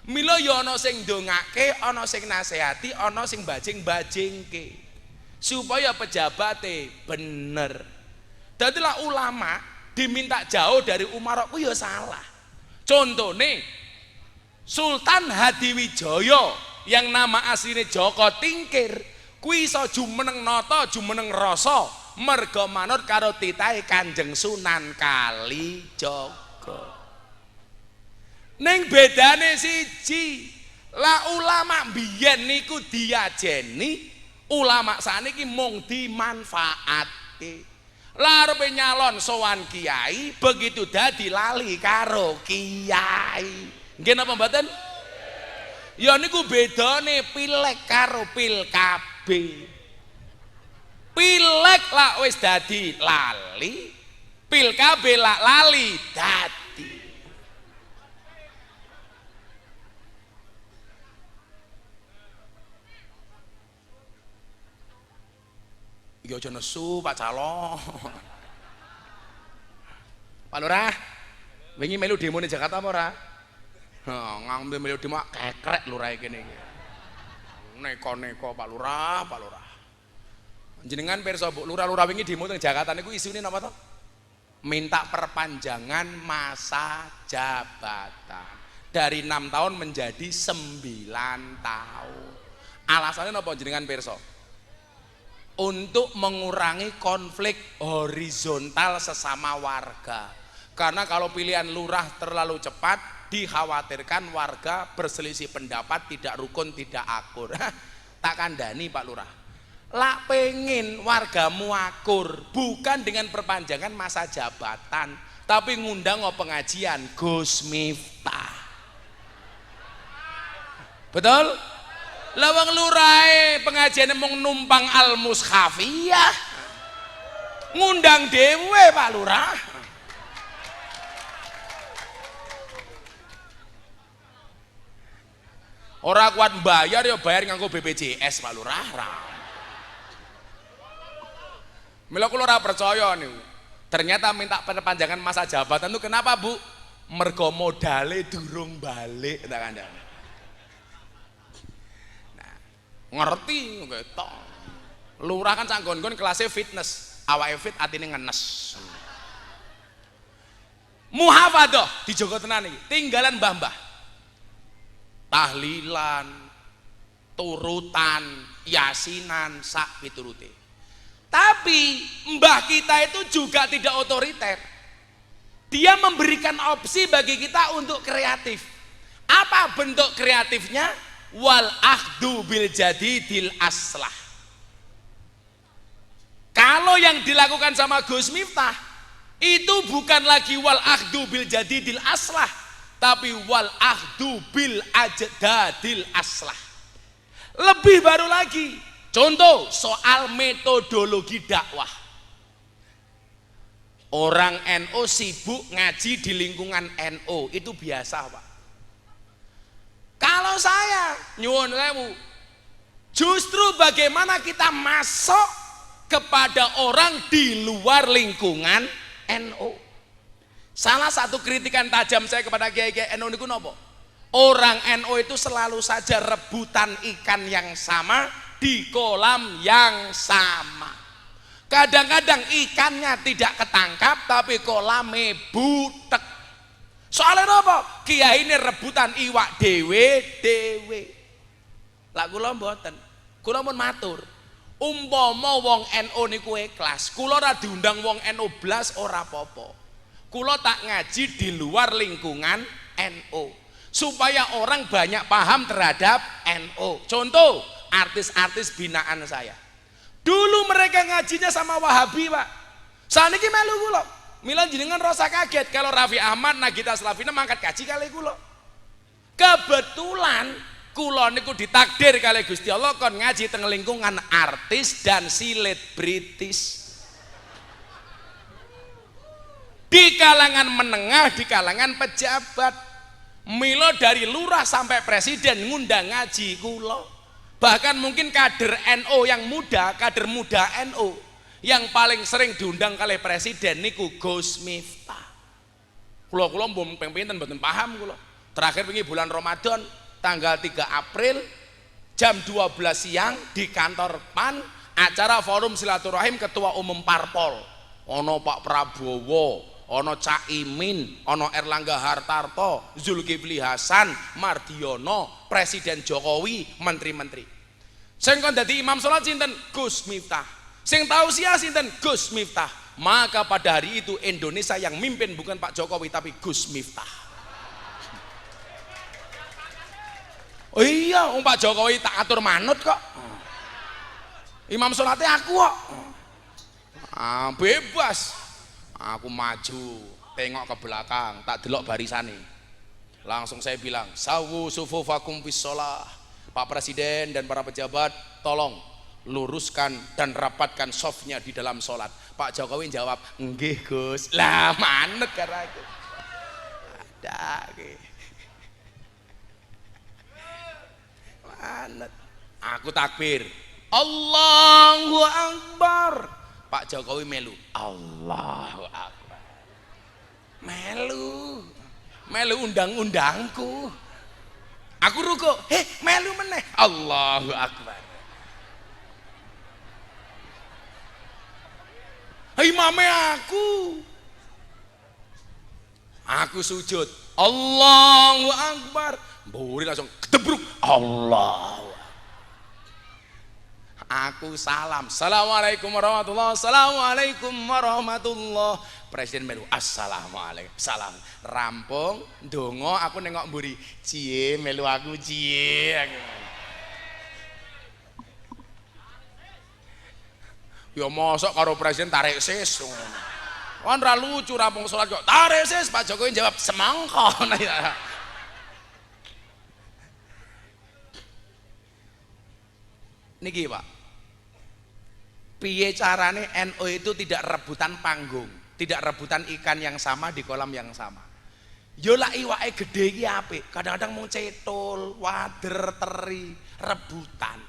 Mila ya ana sing ndongake, ana sing nasihati, ana sing bajing-bajingke supaya pejabate bener. Dadilah ulama diminta jauh dari umarok ku ya salah. Contone Sultan Hadiwijaya yang nama aslinya Joko Tingkir kuwi iso jumeneng nata jumeneng rasa merga manut karo titahe Kanjeng Sunan Kalijaga. Ning bedane siji, la ulama biyen niku diajeni, ulama saniki mung dimanfaati. Lah arepe nyalon sowan kiai, begitu dadi lali karo kiai. Nggih napa mboten? Ya niku bedane pilek karo pilkab. Pilek lak wis dadi lali, pilkab lak lali dadi. Iki aja nesu Pak Calon. Pak Lurah, wingi melu demo ning Jakarta apa ora? Ngambil melu demo kekrek lurah kene iki. Neko-neko Pak Lurah, Pak Lurah. Jenengan pirsa Bu, lurah-lurah wingi demo ning Jakarta niku isune napa to? Minta perpanjangan masa jabatan dari 6 tahun menjadi 9 tahun. Alasannya napa jenengan pirsa? Untuk mengurangi konflik horizontal sesama warga. Karena kalau pilihan lurah terlalu cepat, dikhawatirkan warga berselisih pendapat, tidak rukun, tidak akur. Tak kandani Pak Lurah. Lak pengen wargamu akur, bukan dengan perpanjangan masa jabatan, tapi ngundang pengajian Gus Miftah. Betul? Lawang lurai pengajian mung numpang al-mushafiyah, ngundang dewe Pak Lurah. Ora kuat bayar ya bayar nganggo BPJS Pak Lurah. Mila kula ora percaya niku. Ternyata minta perpanjangan masa jabatan itu kenapa Bu? Mergo modale durung balik tak kandhane. Ngerti ketok. Lurah kan canggon-gon kelasnya fitness, awake fit atine ngenes. Muhafadah dijogo tenan iki, tinggalan mbah-mbah. Tahlilan, turutan, yasinan sak piturute. Tapi mbah kita itu juga tidak otoriter. Dia memberikan opsi bagi kita untuk kreatif. Apa bentuk kreatifnya? Wal akhdu bil jadidil aslah. Kalau yang dilakukan sama Gus Miftah itu bukan lagi wal akhdu bil jadidil aslah, tapi wal akhdu bil ajdadil aslah. Lebih baru lagi, contoh soal metodologi dakwah. Orang NU sibuk ngaji di lingkungan NU, itu biasa Pak. Kalau saya nyuwun sewu, justru bagaimana kita masuk kepada orang di luar lingkungan NU. Salah satu kritikan tajam saya kepada kiai-kiai NU niku napa? Orang NU itu selalu saja rebutan ikan yang sama di kolam yang sama. Kadang-kadang ikannya tidak ketangkap tapi kolamnya butek. Soalnya apa? Kiai ini rebutan iwak dewe. Lah kula mboten. Kula pun matur. Umpama wong NU niku ikhlas, kula ora diundang wong NU blas ora apa-apa. Kula tak ngaji di luar lingkungan NU supaya orang banyak paham terhadap NU. Contoh, artis-artis binaan saya. Dulu mereka ngajinya sama Wahabi, Pak. Saniki melu kula. Mila jenengan rasa kaget kalau Raffi Ahmad Nagita Slavina mangkat kaji kali kula. Kebetulan kula niku ditakdir kali Gusti Allah kon ngaji teng lingkungan artis dan selebritis. Di kalangan menengah, di kalangan pejabat. Mila dari lurah sampai presiden ngundang ngaji kula. Bahkan mungkin kader NU yang muda, kader muda NU yang paling sering diundang kali presiden niku Gus Miftah. Kula mbok pengpenten mboten paham kula. Terakhir wingi bulan Ramadan tanggal 3 April jam 12 siang di kantor PAN acara forum silaturahim ketua umum parpol. Ono Pak Prabowo, ana Caimin, ana Erlangga Hartarto, Zulkifli Hasan, Mardiono, Presiden Jokowi, menteri-menteri. Sing kon dadi imam salat sinten? Gus Miftah. Sing tausiah sinten? Gus Miftah. Maka pada hari itu Indonesia yang mimpin bukan Pak Jokowi tapi Gus Miftah. Oh iya, Pak Jokowi tak atur manut kok. Imam sholatnya aku kok. Bebas. Aku maju, tengok ke belakang, tak delok barisane. Langsung saya bilang, sawu sufufakum fis sholah. Pak Presiden dan para pejabat, tolong luruskan dan rapatkan softnya di dalam sholat. Pak Jokowi jawab, nggih Gus. Lah manut karena itu. Ada manut. Aku takbir, Allahu Akbar. Pak Jokowi melu, Allahu Akbar. Melu undang-undangku. Aku ruko, melu meneh, Allahu Akbar. Imame aku sujud, Allahu Akbar. Mburi langsung ketebruk, Allahu. Aku salam, Assalamualaikum warahmatullahi wabarakatuh. Assalamualaikum warahmatullahi. Presiden melu, Assalamualaikum. Salam. Rampung, dongo, aku nengok mburi. Cie, melu aku cie. Ya mosok karo presiden tarik sis. Kan ra lucu rampung salat kok. Tarik sis, Pak Jokowi jawab semangko. Niki Pak, piye carane NU itu tidak rebutan panggung, tidak rebutan ikan yang sama di kolam yang sama. Yo lah iwake gede iki apik, kadang-kadang mung cetul, wader, teri, rebutan.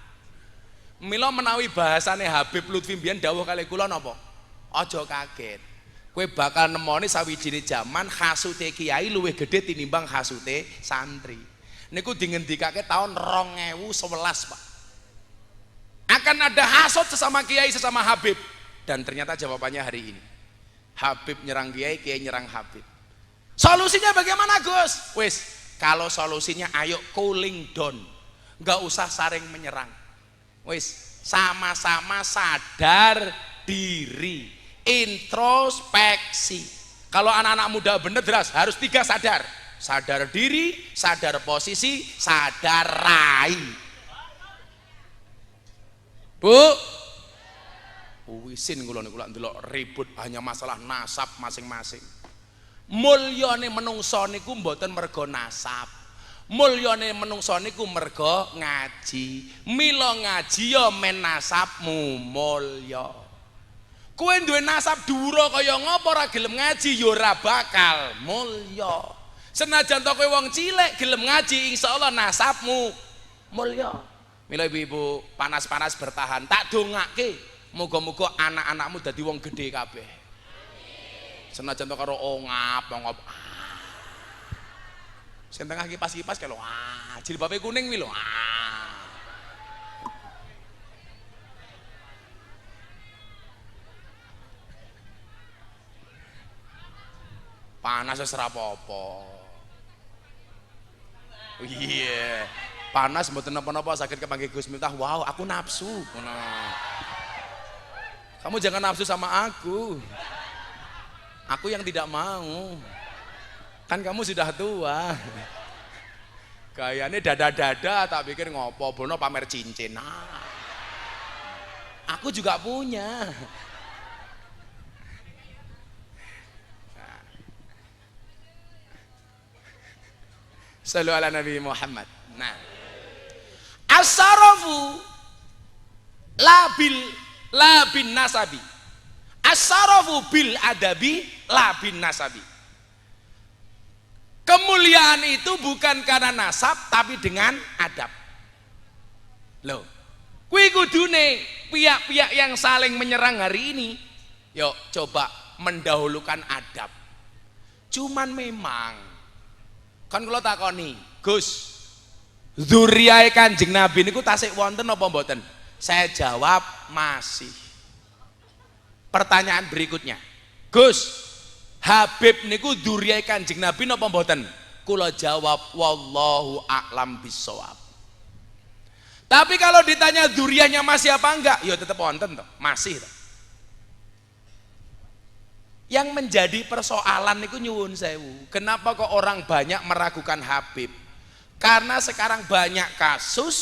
Mila menawi bahasane Habib Lutfi mbiyen dawuh kali kula napa? Aja kaget. Kowe bakal nemoni sawijine jaman hasute kiai luwih gede tinimbang hasute santri. Niku dingendikake tahun 2011, Pak. Akan ada hasut sesama kiai sesama Habib, dan ternyata jawabannya hari ini Habib nyerang kiai, kiai nyerang Habib. Solusinya bagaimana Gus? Wis, kalau solusinya ayo cooling down, nggak usah saling menyerang. Wis, sama-sama sadar diri, introspeksi. Kalau anak-anak muda bener deras harus 3 sadar: sadar diri, sadar posisi, sadar rai. Bu, wisin kula niku lak ndelok ribut hanya masalah nasab masing-masing. Mulyane menungso niku mboten mergo nasab. Mulyane menungso niku mergo ngaji. Mila ngaji ya men nasabmu mulya. Kowe duwe nasab dhuwur kaya ngapa ora gelem ngaji ya ora bakal mulya. Senajan to kowe wong cilik gelem ngaji insyaallah nasabmu mulya. Mila ibu-ibu panas-panas bertahan, tak dongake muga-muga anak-anakmu dadi wong gede kabeh. Senajan to karo ongap. Sing tengah kipas-kipas kalau jilbabe kuning wi lho. Panas wis ora apa-apa. Iya. Panas mboten napa-napa sakit kepanggih Gus Miftah. Wow, aku nafsu. Kamu jangan nafsu sama aku. Aku yang tidak mau. Kan kamu sudah tua. Gayane dada-dada tak pikir ngopo bono pamer cincin. Nah, aku juga punya. Sallu ala Nabi Muhammad. Nah, as-sarafu la bin nasabi. As-sarafu bil adabi la bin nasabi. Kemuliaan itu bukan karena nasab tapi dengan adab. Loh, kuwi kudune pihak-pihak yang saling menyerang hari ini, yuk coba mendahulukan adab. Cuman memang kan kalau takoni, Gus, zuriyae Kanjeng Nabi niku tasik wonten apa mboten? Saya jawab masih. Pertanyaan berikutnya, Gus, Habib niku dzurriyahe Kanjeng Nabi napa mboten? Kula jawab wallahu a'lam bissawab. Tapi kalau ditanya dzurriyyahnya masih apa enggak? Ya tetap wonten toh, masih toh. Yang menjadi persoalan niku nyuwun sewu. Kenapa kok orang banyak meragukan Habib? Karena sekarang banyak kasus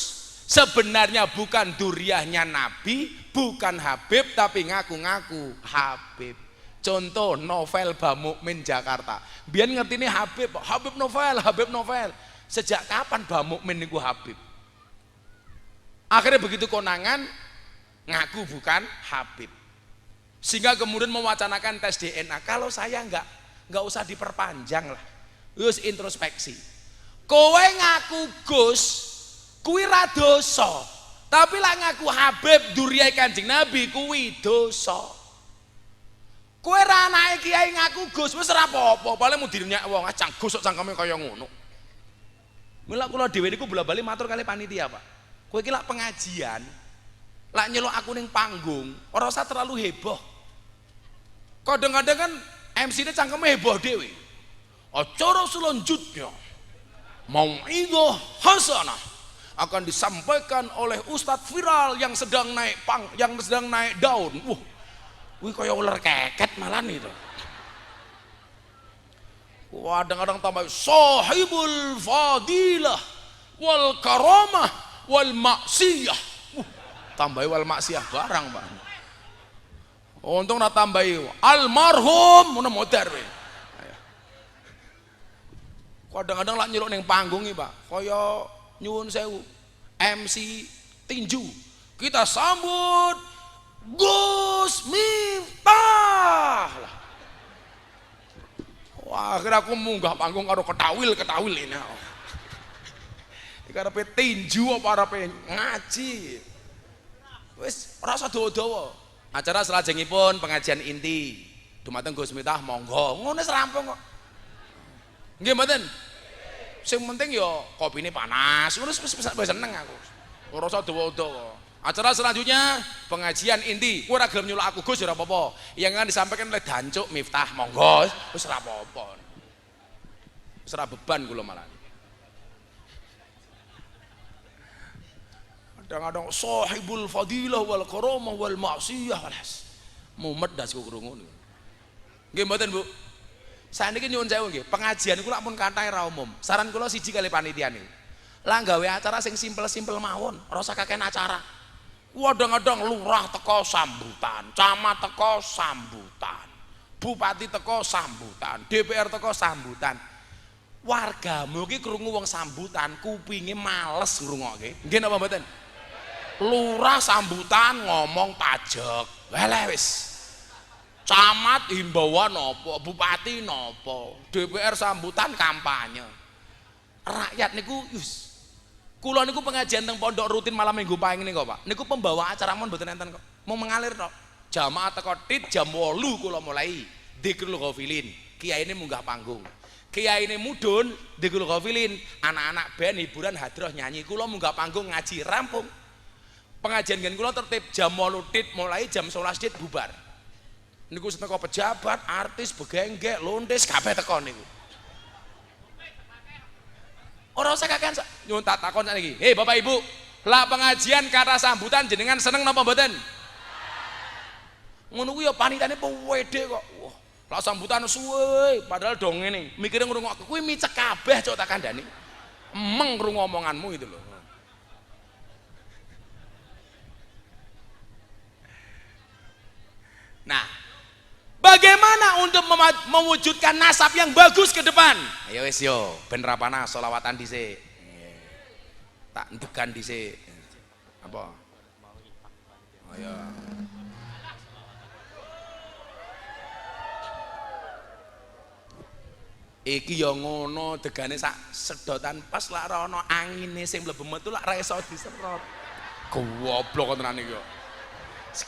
sebenarnya bukan dzurriyyahnya Nabi, bukan Habib, tapi ngaku-ngaku Habib. Contoh novel Bamukmin Jakarta. Biar ngerti ini Habib, Habib novel, Habib novel. Sejak kapan Bamukmin niku Habib? Akhirnya begitu konangan ngaku bukan Habib. Sehingga kemudian mewacanakan tes DNA. Kalau saya nggak usah diperpanjang lah. Terus introspeksi. Kowe ngaku Gus, kuwi ra dosa. Tapi lah ngaku Habib dzurriyyah Kanjeng Nabi kuwi dosa. Kowe ra anake kiai ngaku Gus wis ora apa-apa, paling mudirnya wong acang Gus kok cangkeme kaya ngono. Mula kula dhewe niku bola-bali matur kali panitia, Pak. Kowe iki lak pengajian, lak nyeluk aku ning panggung, ora usah terlalu heboh. Kadang-kadang kan MC-ne cangkeme heboh dhewe. Acara selanjutnya mau'idhah hasanah akan disampaikan oleh ustadz viral yang sedang naik daun. Wih kaya ular keket malah nih tuh. Kadang-kadang tambah sahibul fadilah wal karamah wal maksiyah. Tambahi wal maksiyah barang, Pak. Untung nak tambahi almarhum mana modar we. Kadang-kadang lak nyeluk ning panggung iki, Pak. Kaya nyuwun sewu. MC tinju. Kita sambut Gus Miftah. Wah, akhirnya aku munggah panggung karo ketawil ini. Iki arepe tinju apa arepe ngaji. Wis ora usah dawa-dawa. Acara selajengipun pengajian inti. Dumateng Gus Miftah monggo. Ngono wis rampung kok. Nggih mboten? Sing penting ya kopine panas. Ngono wis seneng aku. Ora usah dawa-dawa. Acara selanjutnya pengajian inti. Kowe ora gelem nyuluk aku Gus ora apa-apa. Yang akan disampaikan oleh Dancuk Miftah monggo wis ora apa-apa. Wis ora beban kula malah. Kadang-kadang sahibul fadilah wal karamah wal maksiyah walas. Mumet das kok krungu. Nggih mboten, Bu? Saniki nyuwun sewu nggih, pengajian kula pun kathah ra umum. Saran kula siji kali panitia niku. Lah gawe acara sing simpel-simpel mawon, ora usah kakean acara. Kadang-kadang lurah teko sambutan, camat teko sambutan, bupati teko sambutan, DPR teko sambutan. Wargamu ki krungu wong sambutan, kupinge males ngrungokke. Nggih napa mboten? Lurah sambutan ngomong pajak. Walah wis. Camat himbauan napa, bupati napa, DPR sambutan kampanye. Rakyat niku kula niku pengajian teng pondok rutin malam minggu paing niku, Pak. Niku pembawa acara mon mboten enten kok. Mau mengalir tok. Jamaah teko tit jam 8 kula mulai dzikrul ghafilin. Kiai ini munggah panggung. Kiai ini mudun dzikrul ghafilin, anak-anak band hiburan hadroh nyanyi. Kula munggah panggung ngaji rampung. Pengajian gen kula tertib jam 8 tit mulai jam 11 tit bubar. Niku seteko pejabat, artis, begenggek, londes kabeh teko niku. Ora usah kakean nyuwun tak takon sakniki. Hei Bapak Ibu, lah pengajian kata sambutan jenengan seneng napa mboten? Ngono kuwi ya panitiane pede kok. Wah, lah sambutan suwe padahal dong ngene. Mikire ngrungokno kuwi micek kabeh cok tak kandhani. Emeng krungu omonganmu itu lho. Nah, bagaimana untuk mewujudkan nasab yang bagus ke depan? Ayo wis yo, ben ra panas selawatan dhisik. Tak entegan dhisik. Apa? Ayo. Iki ya ngono degane sak sedotan pas lak ora ana angine sing mlebu metu lak ra iso diserot. Goblok tenan iki yo.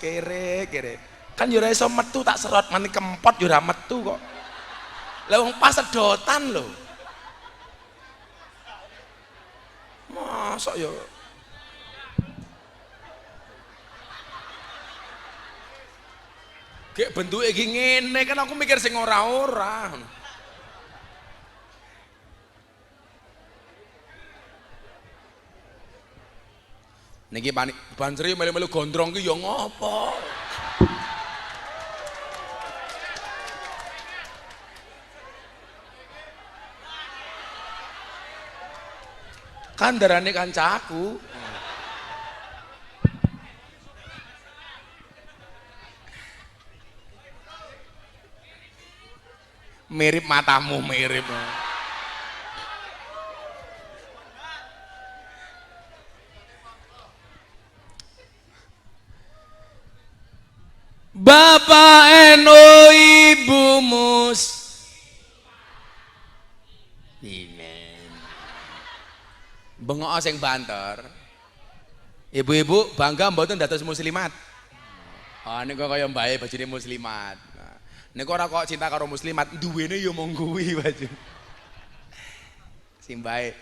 Kere. Kan yo ora iso metu tak serot mani kempot yo ora metu kok. Lah wong pas sedotan lho. Mosok yo. Kayak bentuke iki ngene kan aku mikir sing ora-ora. Niki Bansri melu-melu gondrong ki ya ngopo? Kan darane kancaku. Mirip matamu, mirip. Bapak eno ibu mus. Imen. Bengok sing banter. Ibu-ibu bangga mboten dados muslimat. Ah niku kaya mbae bajine muslimat. Niku ora kok cinta karo muslimat, duwene ya mung kuwi baju. Simbae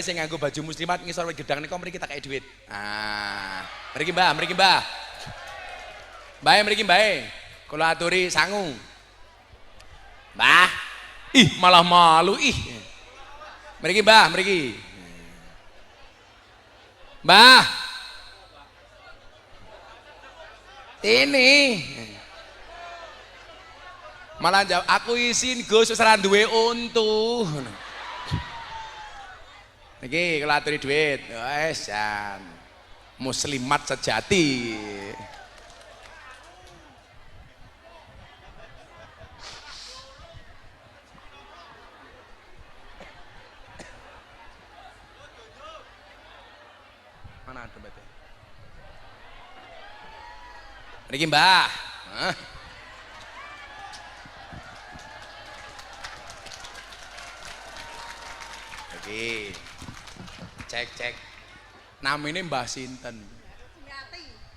sing nganggo baju muslimat ngisor wit gedang niku mriki tak kei dhuwit. Ah, mriki Mbah, mriki Mbah. Mbah mriki Mbah. Kula aturi sangu. Mbah. Ih, malah malu ih. Mriki Mbah, mriki. Mbah. Ini. Malah jawab, aku izin Gus wis ora duwe untu. Niki kula aturi dhuwit. Wes jan. Muslimat sejati. Mana dompetnya? Niki Mbah. Hah? Cek namine Mbah sinten?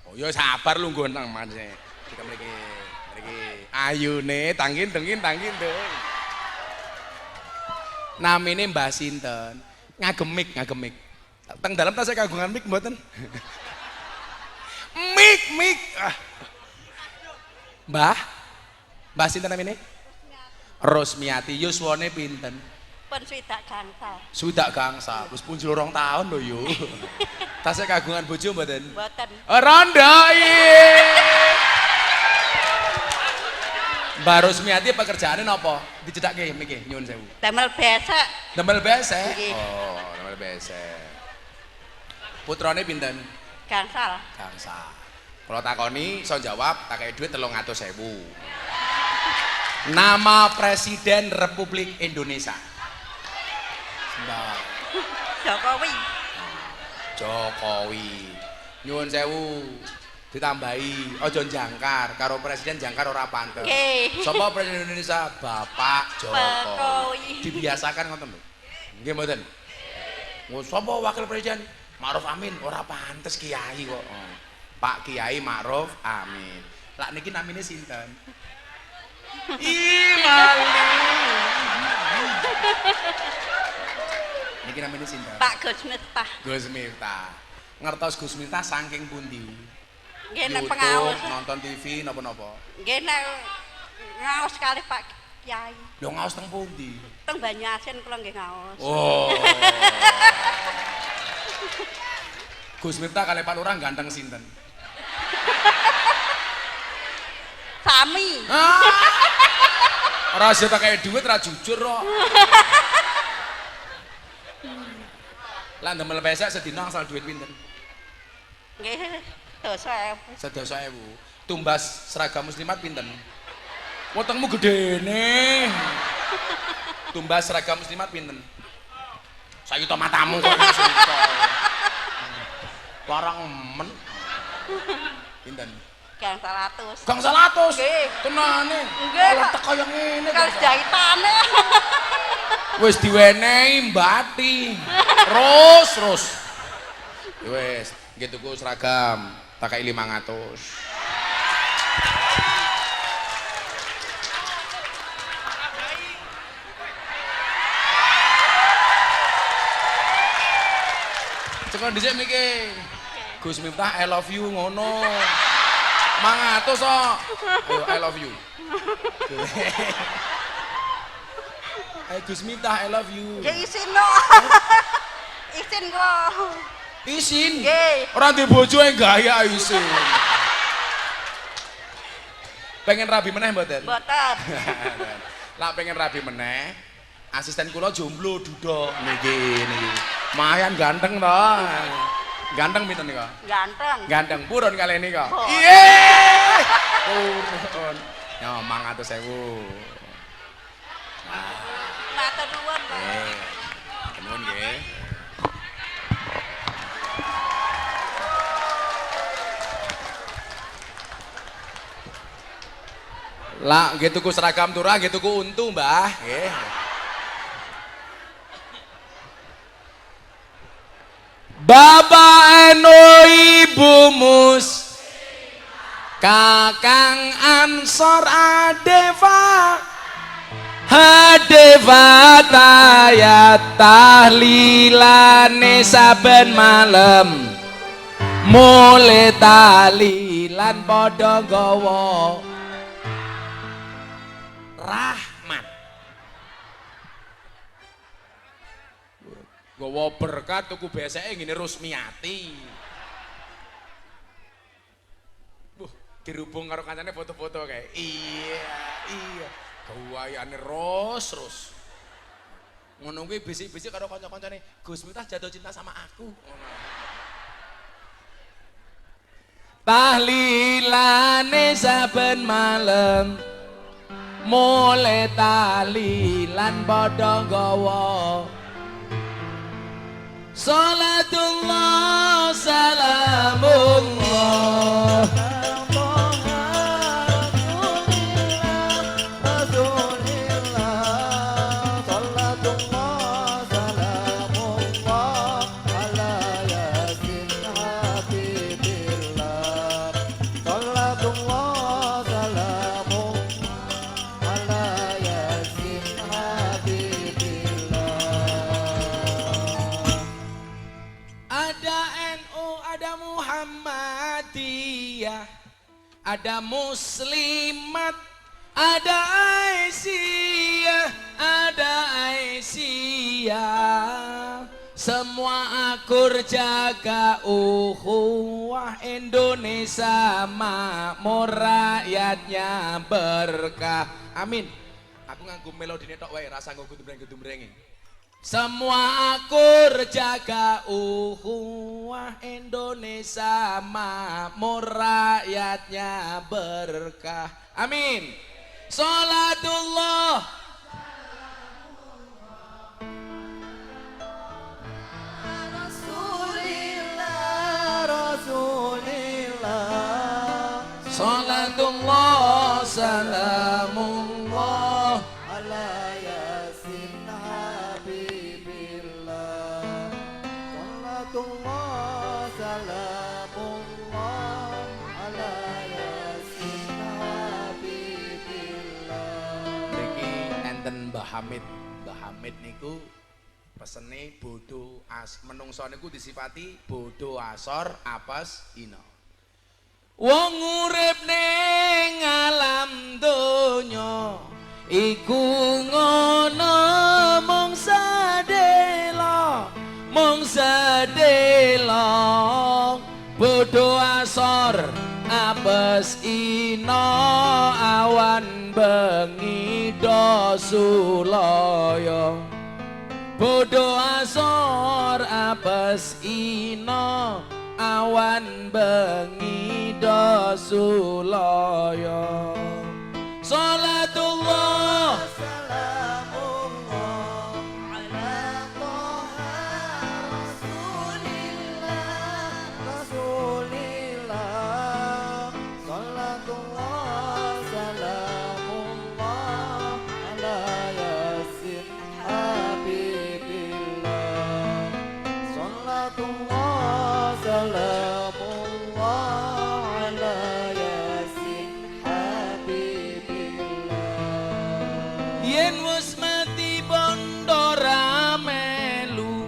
Oh ya sabar lu nggo nang maneh. Iki mriki ayune tangkin dengin deng. Namine Mbah sinten? Ngagemik. Teng dalem tas kagungan mik mboten? Mik. Mbah sinten namine? Rosmiati. Yuswane pinten? Pun swidak gangsal. Swidak gangsal, wis punjul 2 tahun lho yo. Tasih kagungan bojo mboten? Mboten. Rondo Mbak Rosmiati pekerjaane napa? Dicedhakke miki nyuwun sewu. Damel besek. Damel besek. Nggih. Oh, damel besek. Putrane pinten? Gangsal. Gangsal. Kalau takoni iso jawab, tak kei dhuwit 300.000. Nama Presiden Republik Indonesia. Mbak Jokowi. Nyuwun sewu ditambahi aja jangkar karo presiden jangkar ora pantes. Nggih. Sapa presiden Indonesia? Bapak Jokowi. Dibiasakan ngoten lho. Nggih mboten? Sapa wakil presiden? Ma'ruf Amin ora pantes kiai kok. Pak Kiai Ma'ruf Amin. Lah niki namine sinten? Ih malu. Niki namanya sinten? Pak Gus Miftah. Gus Miftah. Ngertos Gus Miftah saking pundi? Nggih nek YouTube, pengaos. nonton TV napa-napa? Nggih nek ngaos kali Pak Kiai. Lho ngaos teng pundi? Teng Banyuasin kula nggih ngaos. Oh. Gus Miftah kali Pak Lurah ganteng sinten? Sami. Ora sih pakai duit ora jujur kok. Lah ndemel pesek sedina asal duit pinten? Nggih, 2.000. 10.000. Tumbas seragam muslimat pinten? Wetengmu gedene. Tumbas seragam muslimat pinten? Sayuta matamu kok sayuta. Larang men. Pinten? Gang 100. Gang 100. Nggih. Tenane. Nggih. Kalau teko yang ngene Kali jahitane. wis diwenehi mbati. Terus. Ya wis, nggih tuku seragam, tak kei 500. Cekon dhisik miki. Gus Miftah I love you ngono. Mangatus kok. Ayo, I love you. Ayo Gus Miftah, I love you. Ya isin no. Isin kok. Isin. Nggih. Ora ndek bojo gaya isin. Pengen rabi meneh mboten? Mboten. Lah pengen rabi meneh. Asisten kula jomblo Duda niki. Mayan ganteng to. Ganteng pinten nika? Ganteng. Ganteng purun kali ini kok. Oh. Iye. Purun. Ya 500.000. Matur nuwun, Pak. Nuwun nggih. Lah nggih tuku seragam turah, nggih tuku untu, Mbah. Nggih. Bapak eno ibu mus Kakang Ansor Adeva Hadeva tayat tahlilane saben malam Mulai tahlilan padha gawa rahmat gawa berkat tuku beseke ngene Rusmiati. Dirubung karo kancane foto-foto kae. Iya. Gawayane terus. Ngono kuwi bisik-bisik karo kanca-kancane, Gus Miftah jatuh cinta sama aku. Tahlilane saben malam mulai tahlilan padha gawa Salatullah salamullah ada muslimat, ada Aisyah, semua akur jaga ukhuwah Indonesia makmur rakyatnya berkah. Amin. Aku nganggo melodine tok wae rasa nggo gedumreng-gedumrengi. Semua akur jaga ukhuwah Indonesia makmur rakyatnya berkah. Amin. Salatullah Salatullah salamullah ala yasin habibillah Salatullah salamullah ala yasin habibillah. Niki enten Mbah Hamid. Mbah Hamid niku pesene bodho menungso niku disifati bodho asor apes ina. Wong urip ning alam donya iku ngono mung sedelo bodho asor apes ina awan bengi do sulaya bodho asor apes ina awan bengi do sulaya salatullah Salamullah ala Toha Rasulillah Salatullah salamullah ala yasin habibillah Salatullah salamullah ala yasin habibillah. yen wis mati bondo ramelu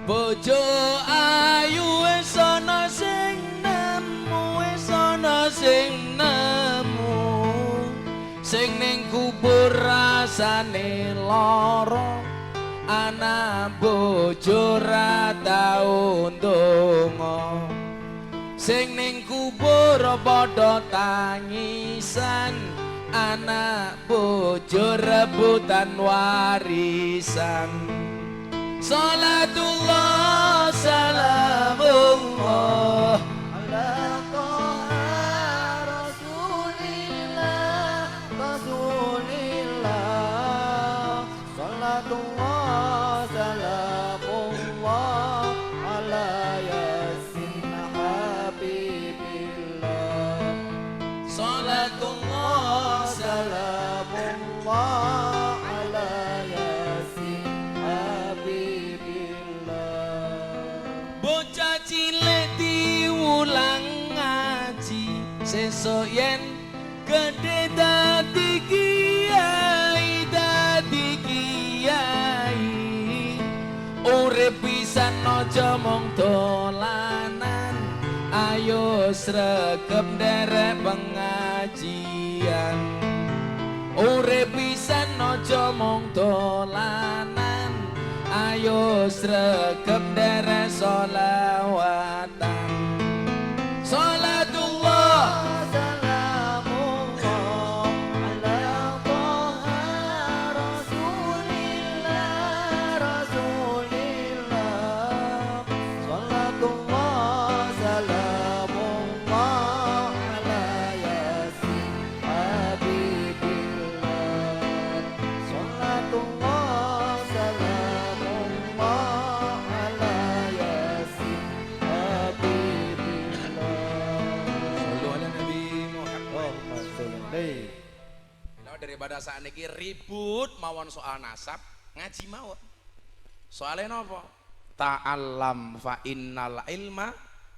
bojo ayu wis ana sing nemu wis ana sing sing ning kubur rasane lara ana bojo ra tau ndonga sing ning kubur padha tangisan anak bojo rebutan warisan salatullah salamullah ala toha rasulillah rasulillah salatullah salamullah ala yasin habibillah salatullah salamullah ala yasin habibillah bocah cilik diulang ngaji sesuk yen gedhe dadi kiai urip pisan aja mung dolanan ayo sregep nderek pengajian urip pisan aja mung dolanan ayo sregep nderek sholawatan salatullah salamullah ala toha rasulillah rasulillah salatullah salamullah ala yasin habibillah salatullah salamullah ala yasin habibillah Sallu ala Nabi Muhammad. Allahumma Daripada saat ini ribut mawon soal nasab ngaji mawon soalnya nopo ta'allam fa innal ilma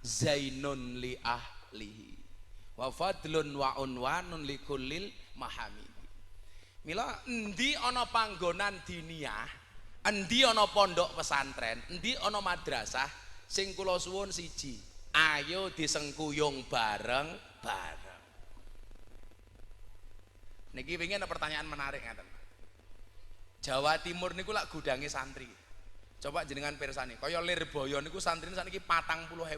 zainun li ahlihi wa fadlun wa unwanun li kullil mahamidi mila endi ana panggonan diniyah endi ana pondok pesantren endi ana madrasah sing kula suwun siji ayo disengkuyung bareng-bareng. Niki pengen ada pertanyaan menarik ngaten. Jawa Timur niku lak gudange santri. Coba jenengan pirsani, kaya Lirboyo niku santrine sakniki 40.000.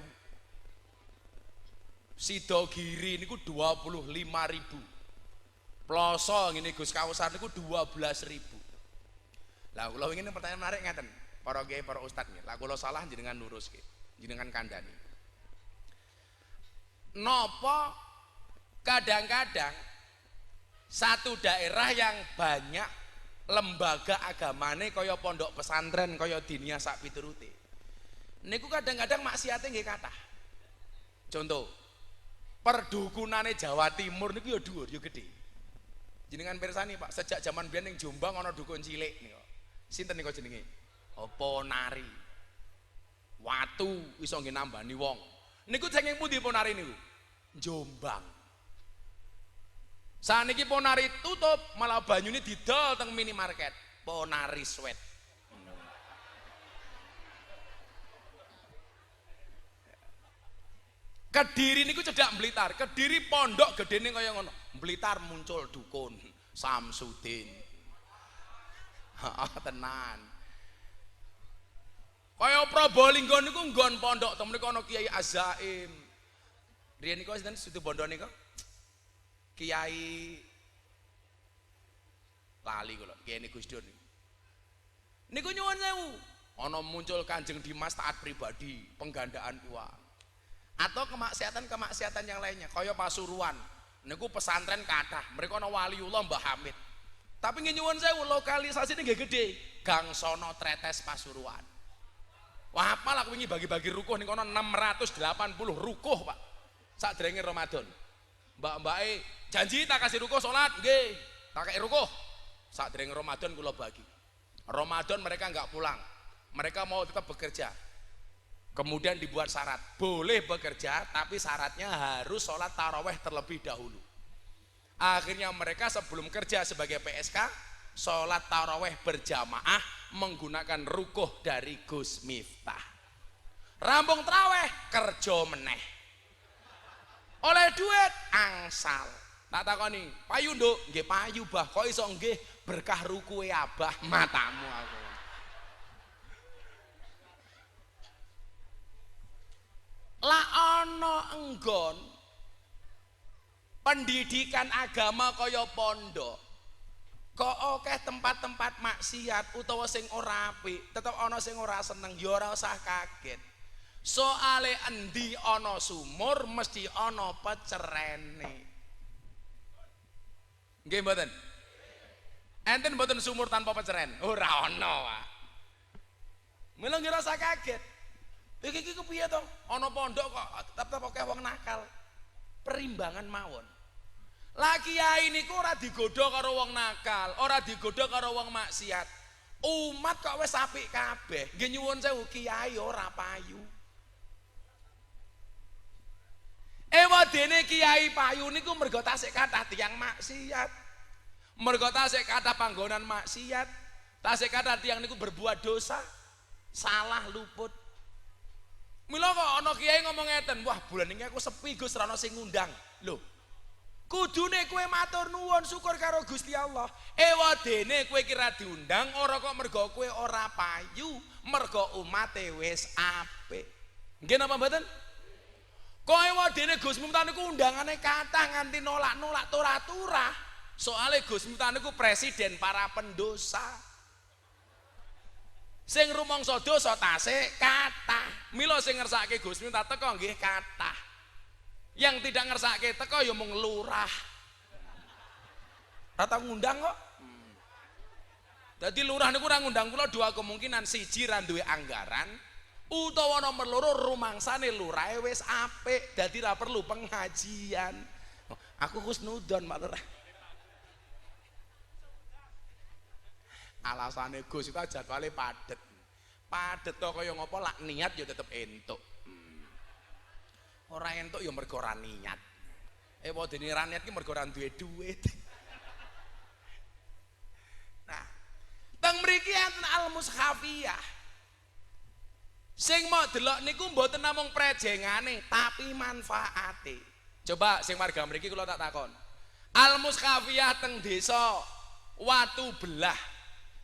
Sidogiri niku 25.000. Ploso ngene Gus Kausar niku 12.000. Lah kula ingin pertanyaan menarik ngaten. Para kiai, para ustaz nggih. Lah kula salah jenengan luruske. Jenengan kandhani. Napa kadang-kadang satu daerah yang banyak lembaga agamane kaya pondok pesantren kaya diniyah sak piturute niku kadang-kadang maksiate nggih kathah. Contoh perdukunane Jawa Timur niku ya dhuwur ya gedhe. Jenengan pirsani Pak, sejak zaman biyen ning Jombang ana dukun cilik niku. Sinten niku jenenge? Ponari. Watu iso nggih nambani wong. Niku saking pundi Ponari niku? Jombang. Saniki Ponari tutup, malah banyune didol teng minimarket. Ponari Sweat. Kediri niku cedak Blitar. Kediri pondok gedene kaya ngono. Blitar muncul dukun Samsudin. Heeh tenan. Kaya Probolinggo niku nggon pondok temen niku ana Kiai Azaim. Riyen niku sinten Situ Bondo niku? Kiai lali kula, Kiai Gus Dur niku nyuwun sewu, ana muncul Kanjeng Dimas taat pribadi, penggandaan uang. Atau kemaksiatan yang lainnya, kaya Pasuruan. Niku pesantren kathah, mereka ana waliullah Mbah Hamid. Tapi nyuwun sewu lokalisasine nggih gedhe, Gang Sono Tretes Pasuruan. Wah, apal aku wingi bagi-bagi rukuh ning kono 680 rukuh, Pak. Sakderenge Ramadan. Mbak-mbake janji tak kasih rukuh salat, nggih. Tak kei rukuh. Sakderenge Ramadan kula bagi. Ramadan mereka enggak pulang. Mereka mau tetap bekerja. Kemudian dibuat syarat, boleh bekerja tapi syaratnya harus sholat taraweh terlebih dahulu. Akhirnya mereka sebelum kerja sebagai PSK, sholat taraweh berjamaah menggunakan rukuh dari Gus Miftah. Rampung taraweh kerja meneh. Oleh duit angsal. Tak takoni, payu nduk, nggih payu bah. Kok iso nggih berkah rukuhe abah matamu aku. Lah ana enggon pendidikan agama kaya pondok. Kok akeh tempat-tempat maksiat utawa sing ora apik, tetep ana sing ora seneng, ya ora usah kaget. Soale endi ana sumur mesti ana pecerene. Nggih mboten? Enten mboten sumur tanpa peceren? Ora ana, Pak. Mila nggih rasa kaget. Iki kepiye to? Ana pondok kok tetep akeh wong nakal. Perimbangan mawon. Lah kiai niku ora digodha karo wong nakal, ora digodha karo wong maksiat. Umat kok wis apik kabeh. Nggih nyuwun sewu kiai ora payu. Ewadene kiai payu niku mergo tasik kathah tiyang maksiat. Mergo tasik kathah panggonan maksiat. Tasik kathah tiyang niku berbuat dosa, salah luput. Mila kok ana kiai ngomong ngeten, wah bulan iki aku sepi Gus ora ana sing ngundang. Lho. Kudune kowe matur nuwun syukur karo Gusti Allah. Ewadene kowe iki ra diundang ora kok mergo kowe ora payu, mergo umate wis apik. Nggih napa mboten? Kok ewadene Gus Miftah niku undangane kathah nganti nolak-nolak turah-turah. Soale Gus Miftah niku presiden para pendosa. Sing rumangsa dosa tasik kathah. Mila sing ngersakake Gus Miftah teko nggih kathah. Yang tidak ngersakake teko ya mung lurah. Ora tau ngundang kok. Dadi lurah niku ora ngundang kula dua kemungkinan, siji ra duwe anggaran, utawa nomor loro rumangsane lurahe wis apik, dadi ra perlu pengajian. Aku husnudon mak lurah. Alasane Gus itu jadwale padet. Padet to kaya ngopo lak niat ya tetep entuk. Ora entuk ya mergo ora niat. Wadene ra niat ki mergo ora duwe duit. Nah, teng mriki enten al-mushafiyah. Sing mau delok niku mboten namung prejengane tapi manfaate. Coba sing warga mriki kula tak takon. Al-mushafiyah teng desa Watu Belah.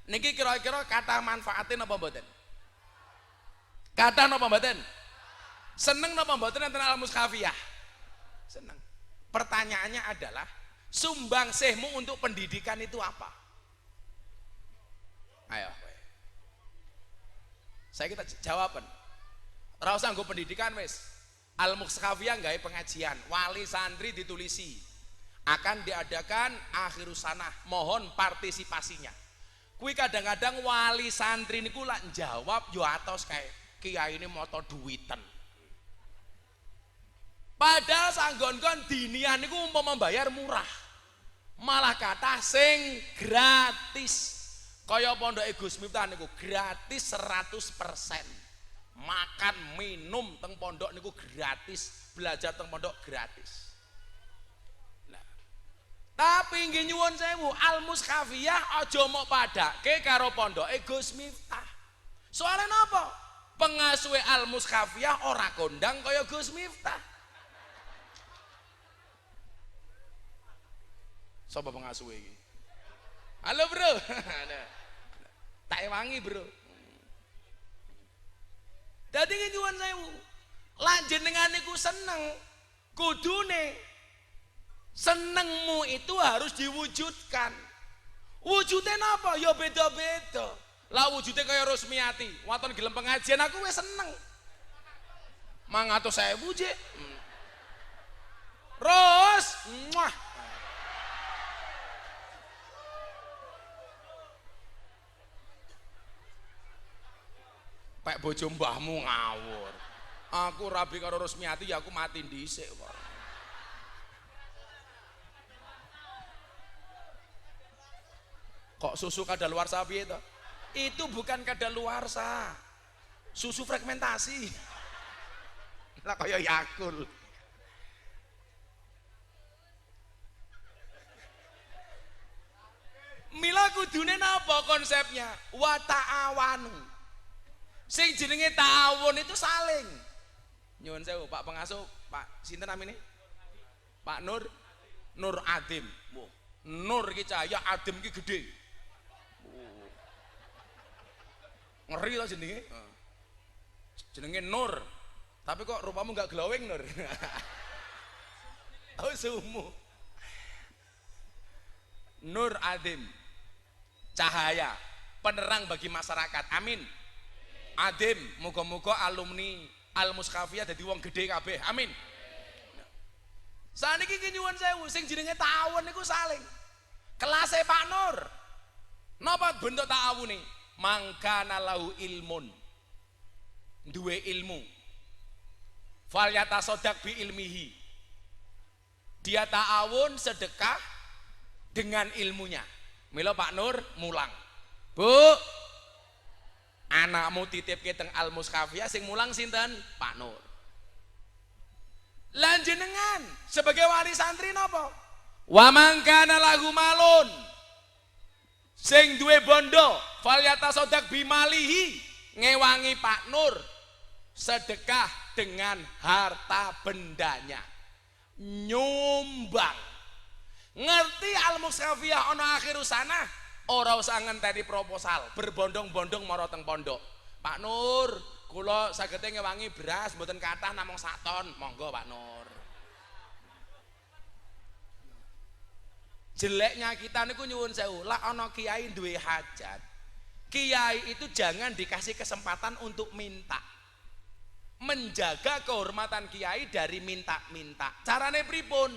Niki kira-kira kata manfaate napa mboten? Kata napa mboten? Seneng napa mboten enten al-mushafiyah? Seneng. Pertanyaannya adalah sumbangsihmu untuk pendidikan itu apa? Ayo. Saya kita jawaban. Ora usah nggo pendidikan wis. Al-mushafiyah gawe pengajian, wali santri ditulisi. Akan diadakan akhirus sanah, mohon partisipasinya. Kuwi kadang-kadang wali santri niku lak jawab yo atos kae kiai ini moto duwiten. Padahal sanggon-gon diniah niku umpama membayar murah. Malah kata sing gratis. Kaya pondoke Gus Miftah niku gratis 100%. Makan minum teng pondok niku gratis, belajar teng pondok gratis. Nah, tapi nggih nyuwun sewu, al-mushafiyah aja mok padake karo pondoke Gus Miftah. Soale napa? Pengasuhe al-mushafiyah ora kondang kaya Gus Miftah. Sopo pengasuhe iki? Halo bro. Tak ewangi bro. Dadi nyuwun sewu. Lah jenengan niku seneng, kudune senengmu itu harus diwujudkan. Wujudnya napa? Ya beda-beda. Lah wujudnya kaya Rusmiati, waton gelem pengajian aku wis seneng. 500.000 jek. Ros, muah. Pek bojo mbahmu ngawur. Aku rabi karo Rusmiati ya aku mati dhisik kok. Kok susu kadaluarsa piye to? Itu bukan kadaluarsa. Susu fragmentasi. Lah kaya Yakul. Mila kudune napa konsepnya? Wa ta'awanu. Sing jenenge ta'awun itu saling. Nyuwun sewu Pak Pengasuh, Pak sinten namine? Pak Nur. Nur Adim. Wah, Nur iki cahaya, Adim iki gede. Ngeri to jenenge. Jenenge Nur. Tapi kok rupamu enggak glowing, Nur? Oh, sumu. Nur Adim. Cahaya, penerang bagi masyarakat. Amin. Adim, muga-muga alumni Al-Muskafiyah dadi wong gede kabeh. Amin. Saniki ki nyuwun sewu sing jenenge ta'awun niku saling. Kelase Pak Nur. Napa bentuk ta'awune? Mangkana lahu ilmun. Duwe ilmu. Fal yatasaddaq bi ilmihi. Dia ta'awun sedekah dengan ilmunya. Mila Pak Nur mulang. Bu, anakmu titipke teng Al-Muskafiyah sing mulang sinten? Pak Nur. Lan jenengan sebagai wali santri napa? Wa mangkana lahu malun. Sing duwe bondo, fal yatasaddaq bimalihi, ngewangi Pak Nur sedekah dengan harta bendanya. Nyumbang. Ngerti Al-Muskafiyah ana akhir sana, ora usah ngenteni proposal, berbondong-bondong mara teng pondok. Pak Nur, kula sagete ngewangi beras mboten kathah namung 1 ton. Monggo Pak Nur. Jeleknya kita niku nyuwun sewu, lah ana kiai duwe hajat. Kiai itu jangan dikasih kesempatan untuk minta. Menjaga kehormatan kiai dari minta-minta. Carane pripun?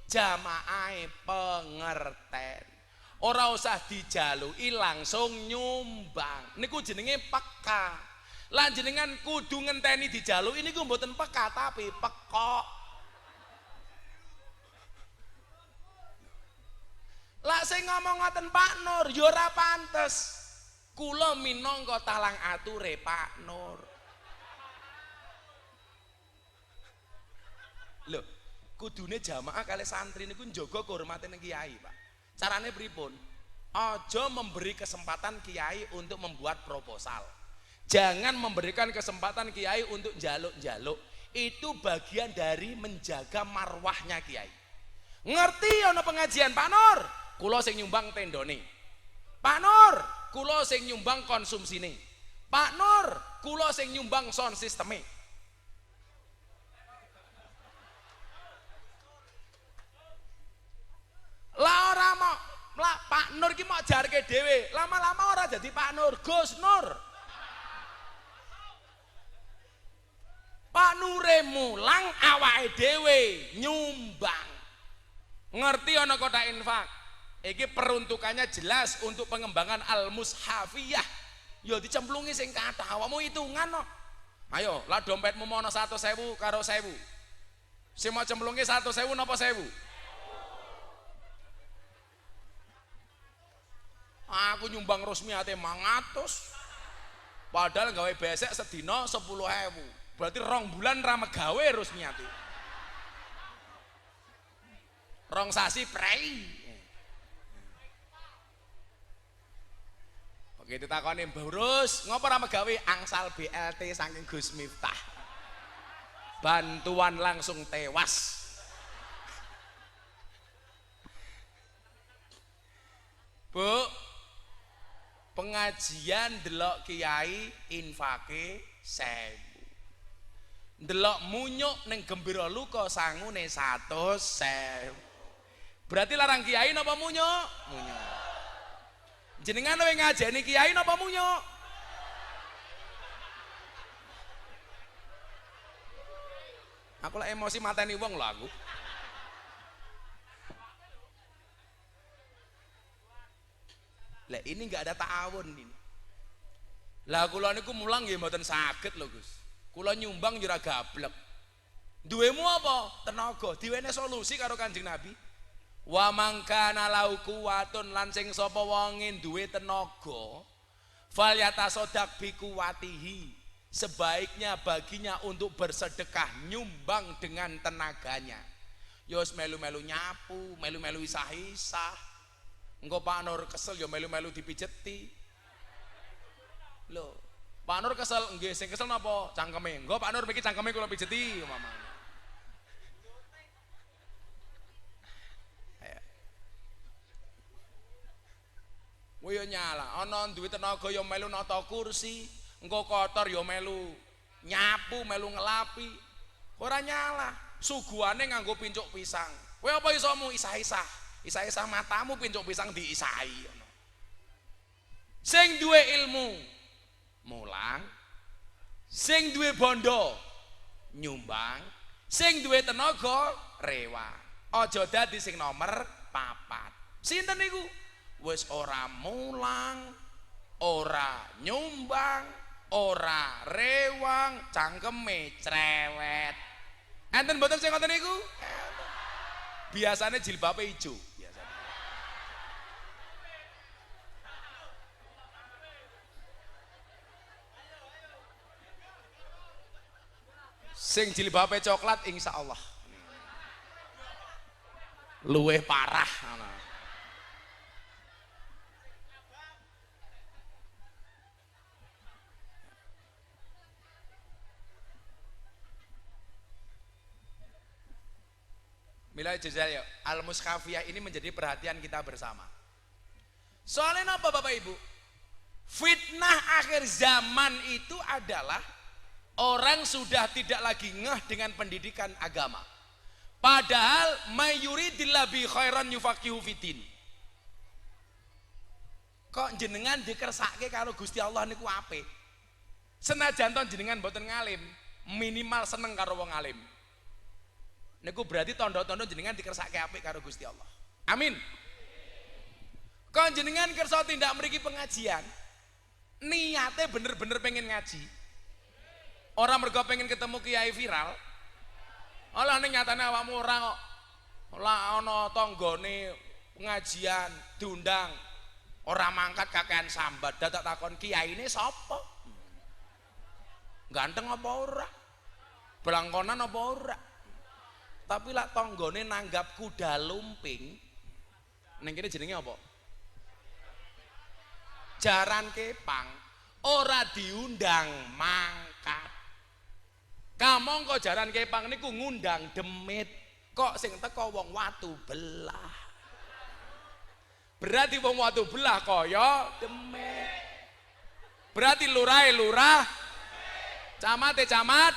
Jamaahe pengerten. Ora usah dijalui, langsung nyumbang. Niku jenenge peka. Lan jenengan kudu ngenteni dijalui niku mboten peka tapi pekok. Lah sing ngomong ngoten Pak Nur ya ora pantes. Kula minangka talang ature Pak Nur. Lho, kudune jamaah kali santri niku njaga kehormatan kiai, Pak. Carane pripun? Aja memberi kesempatan kiai untuk membuat proposal. Jangan memberikan kesempatan kiai untuk jaluk-jaluk. Itu bagian dari menjaga marwahnya kiai. Ngerti ana pengajian Pak Nur? Kula sing nyumbang tendone. Pak Nur, kula sing nyumbang konsumsine. Pak Nur, kula sing nyumbang sound sisteme. Lah ora mau, lah Pak Nur ki mau jarke dhewe. Lama-lama ora jadi Pak Nur, Gus Nur. Pak Nure mulang awake dhewe nyumbang. Ngerti ana kotak infak? Iki peruntukannya jelas untuk pengembangan Al-Mushafiyah. Ya dicemplungi sing kathah, awakmu hitungan no. Ayo, lah dompetmu mau ana 100.000 karo 1.000. Sing mau cemplungi 100.000 napa 1.000? Aku nyumbang Rusmiate 500. Padahal gawe besek sedina 10.000. Berarti 2 bulan ra megawe Rusmiate. 2 sasi prei. Oke ditakoni Mbah Rus, ngopo ra megawe angsal BLT saking Gus Miftah. Bantuan langsung tewas. Bu, pengajian delok kiai infake 1.000. Delok munyuk ning Gembira Luka sangune 100.000. Berarti larang kiai napa munyuk? Munyuk. Jenengan kowe ngajeni kiai napa munyuk? Aku lah emosi mateni wong lho aku. Lah ini enggak ada ta'awun ini. Lah kula niku mulang nggih mboten saged lho Gus. Kula nyumbang yo ora gablek. Duwemu apa? Tenaga. Diwene solusi karo Kanjeng Nabi. Wa mangkana lau kuwatun lan sing sapa wonge duwe tenaga fal yatasaddaq bi kuwatihi, sebaiknya baginya untuk bersedekah nyumbang dengan tenaganya. Yo melu-melu nyapu, melu-melu isah-isah. Engko Pak Nur kesel yo melu-melu dipijeti. Lho, Pak Nur kesel, nggih sing kesel napa? Cangkeme. Engko Pak Nur mriki cangkeme kula pijeti mamane. Kowe yo nyala, ana duwe tenaga yo melu nata kursi, engko kotor yo melu nyapu, melu ngelapi. Ora nyala, suguhane nganggo pincuk pisang. Kowe apa isomu isah-isah? Isah-isah matamu pincuk pisang diisahi ngono. Sing duwe ilmu mulang, sing duwe bondo nyumbang, sing duwe tenaga rewang. Aja dadi sing nomor 4. Sinten niku? Wis ora mulang, ora nyumbang, ora rewang, cangkeme cerewet. Enten mboten sing ngoten niku? Biasane jilbabe ijo. Sing jilbabe coklat insyaallah luweh parah. Mila jazal Al-Muskafiyah ini menjadi perhatian kita bersama. Soalnya apa Bapak Ibu? Fitnah akhir zaman itu adalah orang sudah tidak lagi ngeh dengan pendidikan agama. Padahal mayuridillah bi khairan yufaqihu fiddin. Kok jenengan dikersake karo Gusti Allah niku apik. Senajan to jenengan mboten ngalim, minimal seneng karo wong alim. Niku berarti tondo-tondo jenengan dikersake apik karo Gusti Allah. Amin. Kok jenengan kersa tindak mriki pengajian, niate bener-bener pengen ngaji. Orang mergo pengen ketemu kiai viral. Olah ning nyatane awakmu ora kok. Ora ana tanggane pengajian diundang. Ora mangkat kakean sambat, dadak takon kiyaine sapa? Ganteng apa ora? Blangkonan apa ora? Tapi lak tanggane nanggap kuda lumping. Ning kene jenenge apa? Jaran kepang. Ora diundang mangkat. Kamong kok jaran kepang niku ngundang demit, kok sing teko wong watu belah. Berarti wong watu belah kaya demit. Berarti lurahe lurah, camate camat,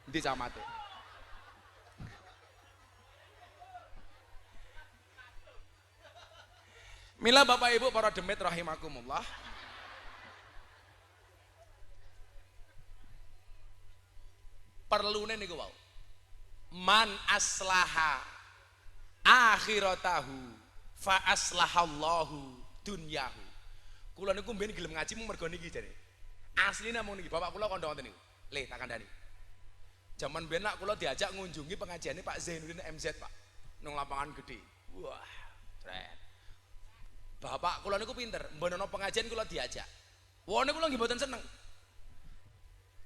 ndi camate? Mila Bapak Ibu para demit rahimakumullah. Perlune niku wau. Man aslaha akhiratahu fa aslahallahu dunyahu. Kula niku mben gelem ngaji mung mergo niki jare. Asline namung niki bapak kula kandha wonten niku. Le tak kandhani. Jaman mben nak kula diajak ngunjungi pengajiane Pak Zainuddin MZ, Pak. Nang lapangan gede. Wah, keren. Bapak kula niku pinter, mben ana pengajian kula diajak. Wone kula nggih mboten seneng.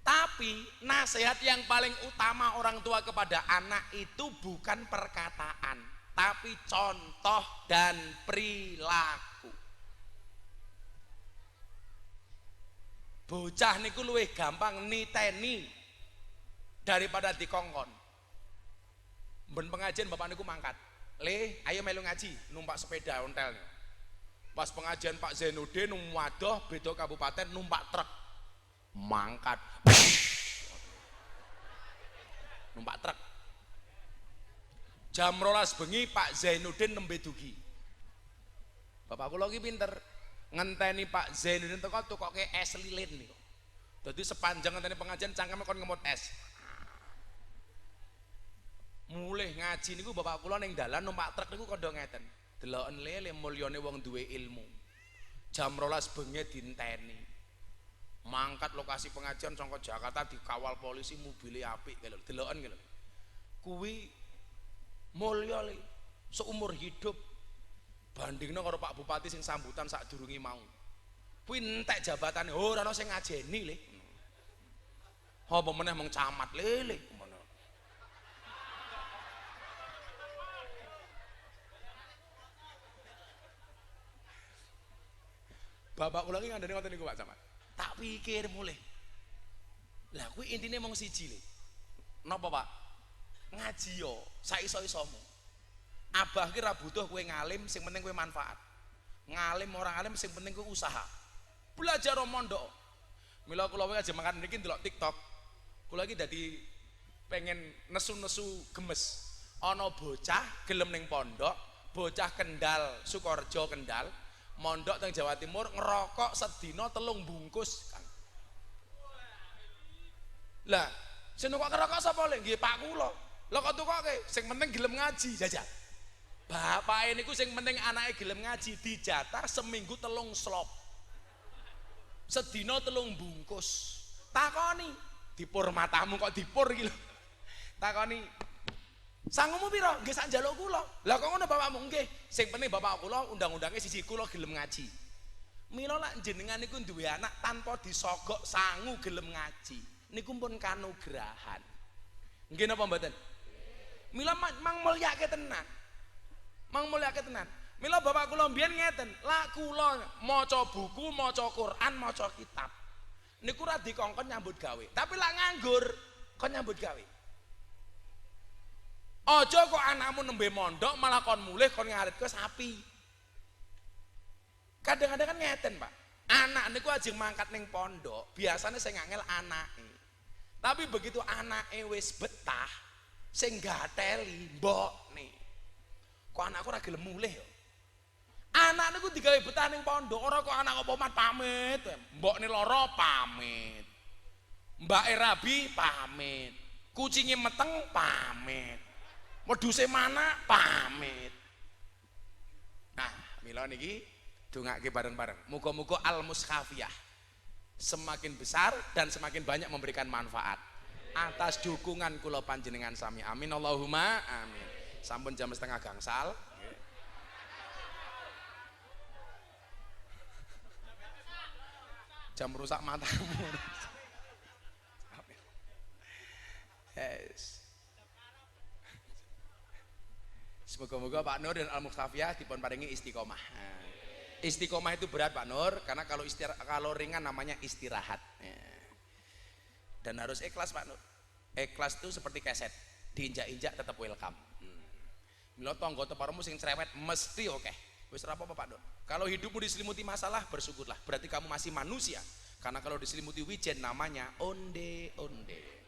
Tapi nasihat yang paling utama orang tua kepada anak itu bukan perkataan, tapi contoh dan perilaku. Bocah niku luwih gampang niteni daripada dikongkon. Ben pengajian bapak niku mangkat. Le, ayo melu ngaji, numpak sepeda ontel. Pas pengajian Pak Zainuddin waduh beda kabupaten numpak truk. Mangkat numpak truk jam 12 bengi Pak Zainuddin nembe dugi. Bapak kula iki pinter ngenteni Pak Zainuddin teko tukoke es lilin niku. Dadi sepanjang ngenteni pengajian cangkeme kon ngemot es. Mulih ngaji niku bapak kula ning dalan numpak truk niku kandha ngeten. Deloken lele mulyane wong duwe ilmu. Jam 12 bengi dinteni. Mangkat lokasi pengajian saka Jakarta dikawal polisi mobile apik lho deloken lho. Kuwi mulya le seumur hidup bandingno karo Pak Bupati sing sambutan sadurunge mau. Kuwi entek jabatane ora ana sing ngajeni le. Apa meneh mung camat lele. Bapak kula iki ngandani ngoten niku Pak Camat. Tak pikir mulai. Lah kuwi intine mung siji le. Napa Pak? Ngaji yo sak iso-isomu. Abah ki ra butuh kowe ngalim, sing penting kowe manfaat. Ngalim orang alim sing penting ku usaha. Belajar mondok. Mila kula wae aja makan niki ndelok TikTok. Kula iki dadi pengen nesu-nesu gemes. Ana bocah gelem ning pondok, bocah Kendal, Sukorejo Kendal, mondok teng Jawa Timur ngerokok sedina 3 bungkus. Lah, sing kok ngerokok sapa le? Nggih Pak kula. Lah kok tukoke? Sing penting gelem ngaji, jajal. Bapake niku sing penting anake gelem ngaji, dijatah seminggu 3 slop. Sedina 3 bungkus. Takoni, dipur matamu kok dipur iki lho. Takoni, sangumu piro? Nggih sak njaluk kula. Lah kok ngono bapakmu? Nggih, sing penting bapak kula undang-undange siji kula gelem ngaji. Mila lak jenengan niku duwe anak tanpa disogok sangu gelem ngaji. Niku pun kanugrahan. Nggih napa mboten? Mila mang mulyake tenan. Mang mulyake tenan. Mila bapak kula mbiyen ngeten, lak kula maca buku, maca Quran, maca kitab. Niku ora dikongkon nyambut gawe, tapi lak nganggur kon nyambut gawe. Aja kok anakmu nembe mondok malah kon mulih kon ngaritke sapi. Kadang-kadang kan ngeten, Pak. Anak niku ajeng mangkat ning pondok, biasanya sing ngangel anake. Tapi begitu anake wis betah, sing gateli mbokne. Kok anakku ora gelem mulih ya? Anak niku digawe betah ning pondok, ora kok anak kok pomat pamit. Mbokne lara pamit. Mbake rabi pamit. Kucinge meteng pamit. Wedhuse mana pamit. Nah, mila niki dongake bareng-bareng. Muga-muga al-mushafiyah semakin besar dan semakin banyak memberikan manfaat. Atas dukungan kula panjenengan sami. Amin Allahumma amin. Sampun jam 1:30 gangsal. Jam rusak matamu. Yes. Semoga-moga Pak Nur dan Al-Muhtafiyah dipun paringi istiqomah. Istiqomah itu berat Pak Nur, karena kalau ringan namanya istirahat. Dan harus ikhlas Pak Nur. Ikhlas itu seperti keset, diinjak-injak tetap welcome. Mila tangga teparmu sing cerewet mesti oke. Wis ora apa-apa Pak Nur. Kalau hidupmu diselimuti masalah, bersyukurlah. Berarti kamu masih manusia. Karena kalau diselimuti wijen namanya onde-onde.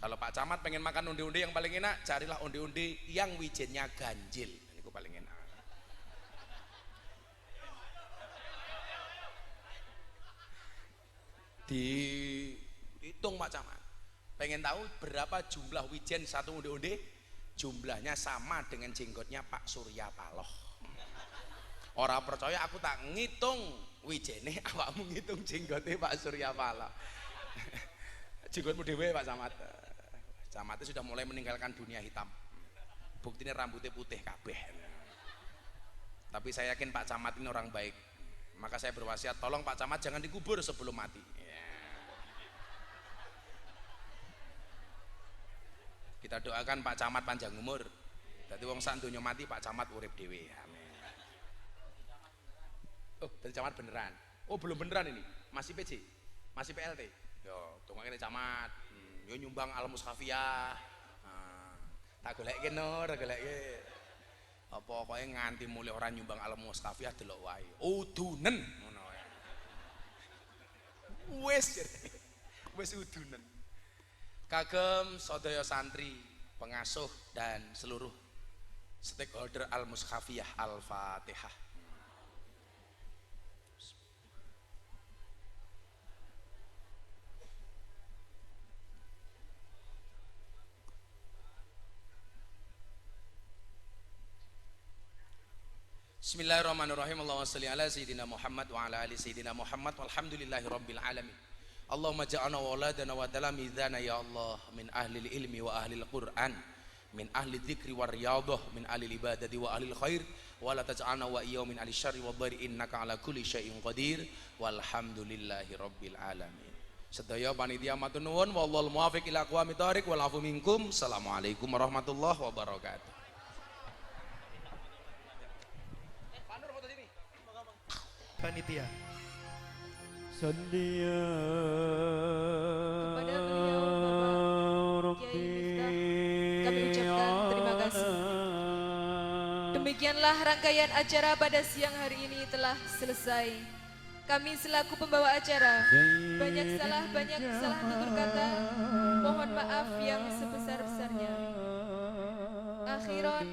Kalau Pak Camat pengen makan onde-onde yang paling enak, carilah onde-onde yang wijennya ganjil. Ini paling enak. Dihitung Pak Camat. Pengen tahu berapa jumlah wijen satu onde-onde? Jumlahnya sama dengan jenggotnya Pak Surya Paloh. Orang percaya aku tak ngitung wijene, awakmu ngitung jenggotnya Pak Surya Paloh. Jenggotmu dhewe Pak Camat. Camatnya sudah mulai meninggalkan dunia hitam. Buktinya rambutnya putih kabeh. Tapi saya yakin Pak Camat ini orang baik. Maka saya berwasiat, tolong Pak Camat jangan dikubur sebelum mati. Kita doakan Pak Camat panjang umur. Dadi wong sak donya mati Pak Camat urip dhewe. Amin. Oh, dari Camat beneran. Oh, belum beneran ini. Masih PJ. Masih PLT. Yo, tunggu Camat. Yo nyumbang al-mushafiyah. Tak goleke Nur, goleke. Apa pokoke nganti mulih ora nyumbang al-mushafiyah delok wae. Udunen ngono wae. Wis udunen. Kagem sadaya santri, pengasuh dan seluruh stakeholder al-mushafiyah al-Fatihah. Bismillahirrahmanirrahim. Allahumma shalli ala sayyidina Muhammad wa ala ali sayyidina Muhammad walhamdulillahi rabbil alamin. Allahumma ja'alna waladana wa talamidana ya Allah min ahli ilmi wa ahli al-Qur'an, min ahli dzikri wa riyadah, min ahli ibadati wa ahli khair, wa la taj'alna wa iyyahu min ahli syarri wa dhari innaka ala kulli syai'in qadir walhamdulillahi rabbil alamin. Sedaya panitia matur nuwun wallahul muwaffiq ila aqwamit thoriq wal afu minkum. Assalamualaikum warahmatullahi wabarakatuh. Panitia. Salliya Kepada beliau Bapak Kiai Miftah kami ucapkan terima kasih. Demikianlah rangkaian acara pada siang hari ini telah selesai. Kami selaku pembawa acara, banyak salah tutur kata. Mohon maaf yang sebesar-besarnya. Akhiran,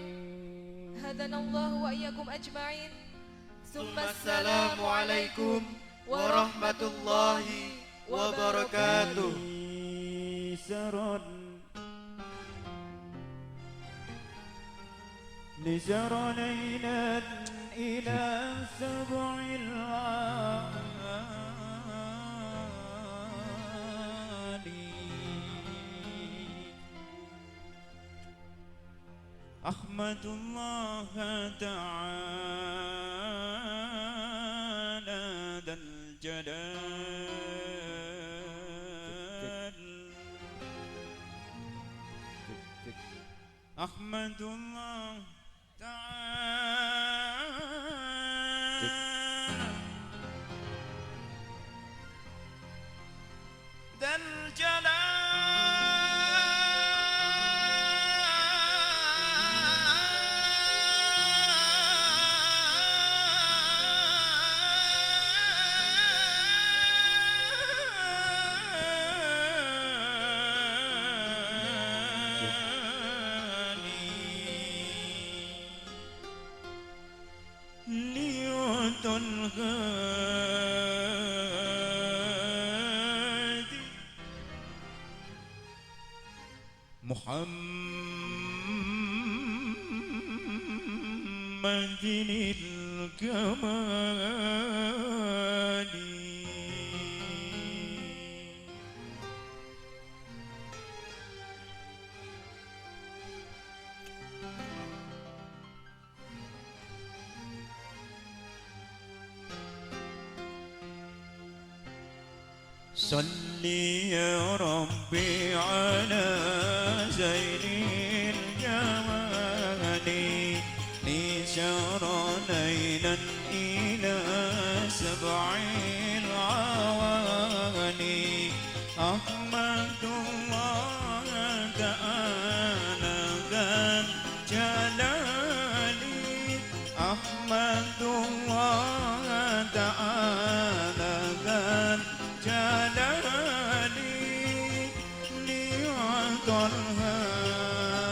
hadanallahu wa iyyakum ajma'in. Assalamualaikum warahmatullahi wabarakatuh. نسر ليلا إلى سبع العالي أحمد الله تعالى ذا الجلال أحمد الله ذا الهادي محمد الكمال صلي يا ربي على زين الجمال نسر ليلا إلى سبع العوالي أحمد الله تعالى ذا الجلال أحمد الله تعالى ذا جلالي ليعطى الهادي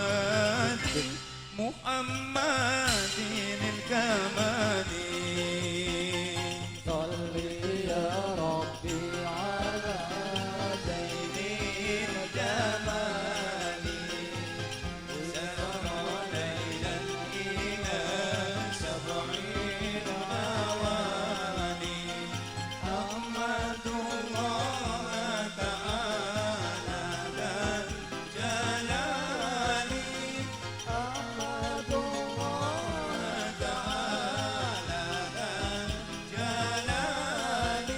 محمد الكمال صلي يا ربي على زين الجمال سر ليلا إلى سبع العوالي أحمد الله تعالى ذا الجلال أحمد الله تعالى ذا الجلال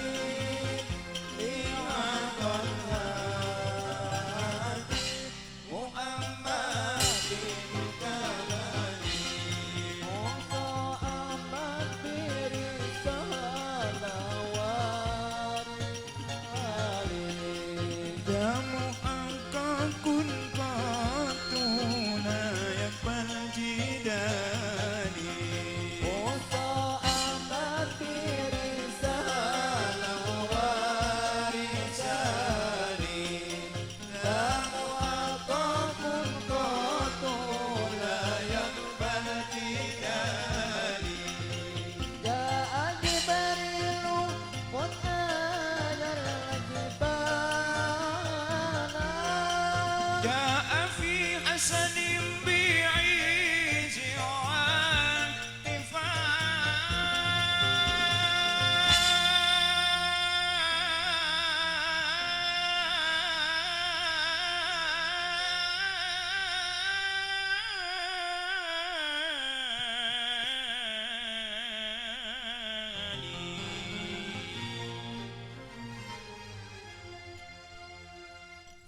ليعطى الهادي محمد الكمال وصاء برسالة محقق قط لا يقبل جدالي وصاءت برسالة ورسالي لا محقق قط لا يقبل جدالي جاء جبريل قد آل الجبال جاء في حسن بعيد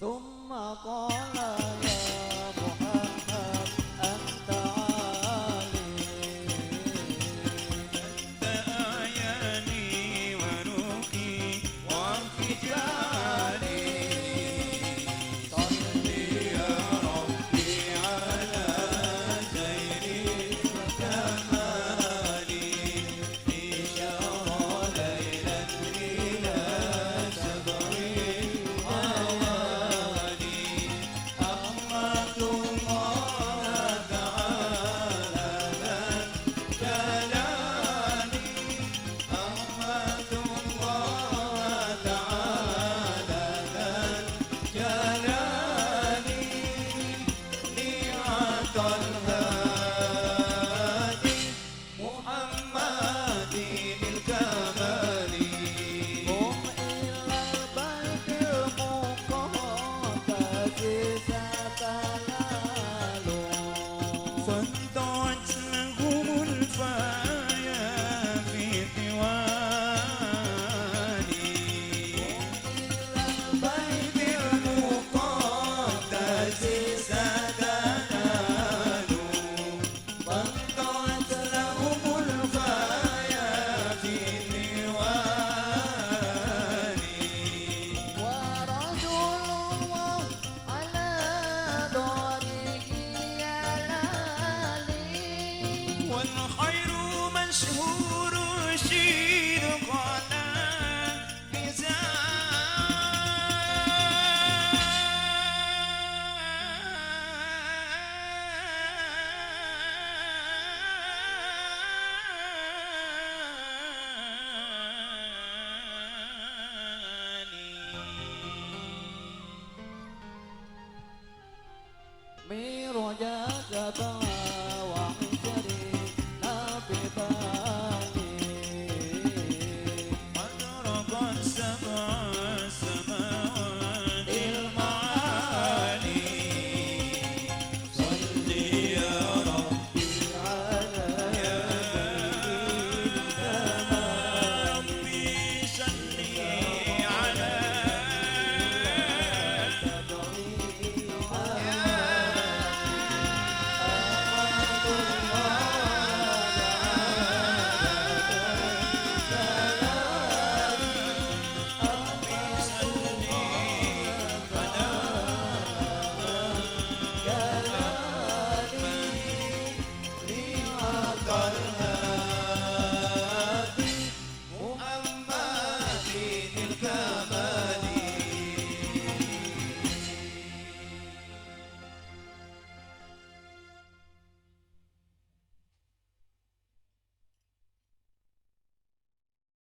ثم قال يا محمد أنت عالي أنت أعياني وروحي وانفجاري صلي يا ربي على زين الكمال والخير مشهور صدقنا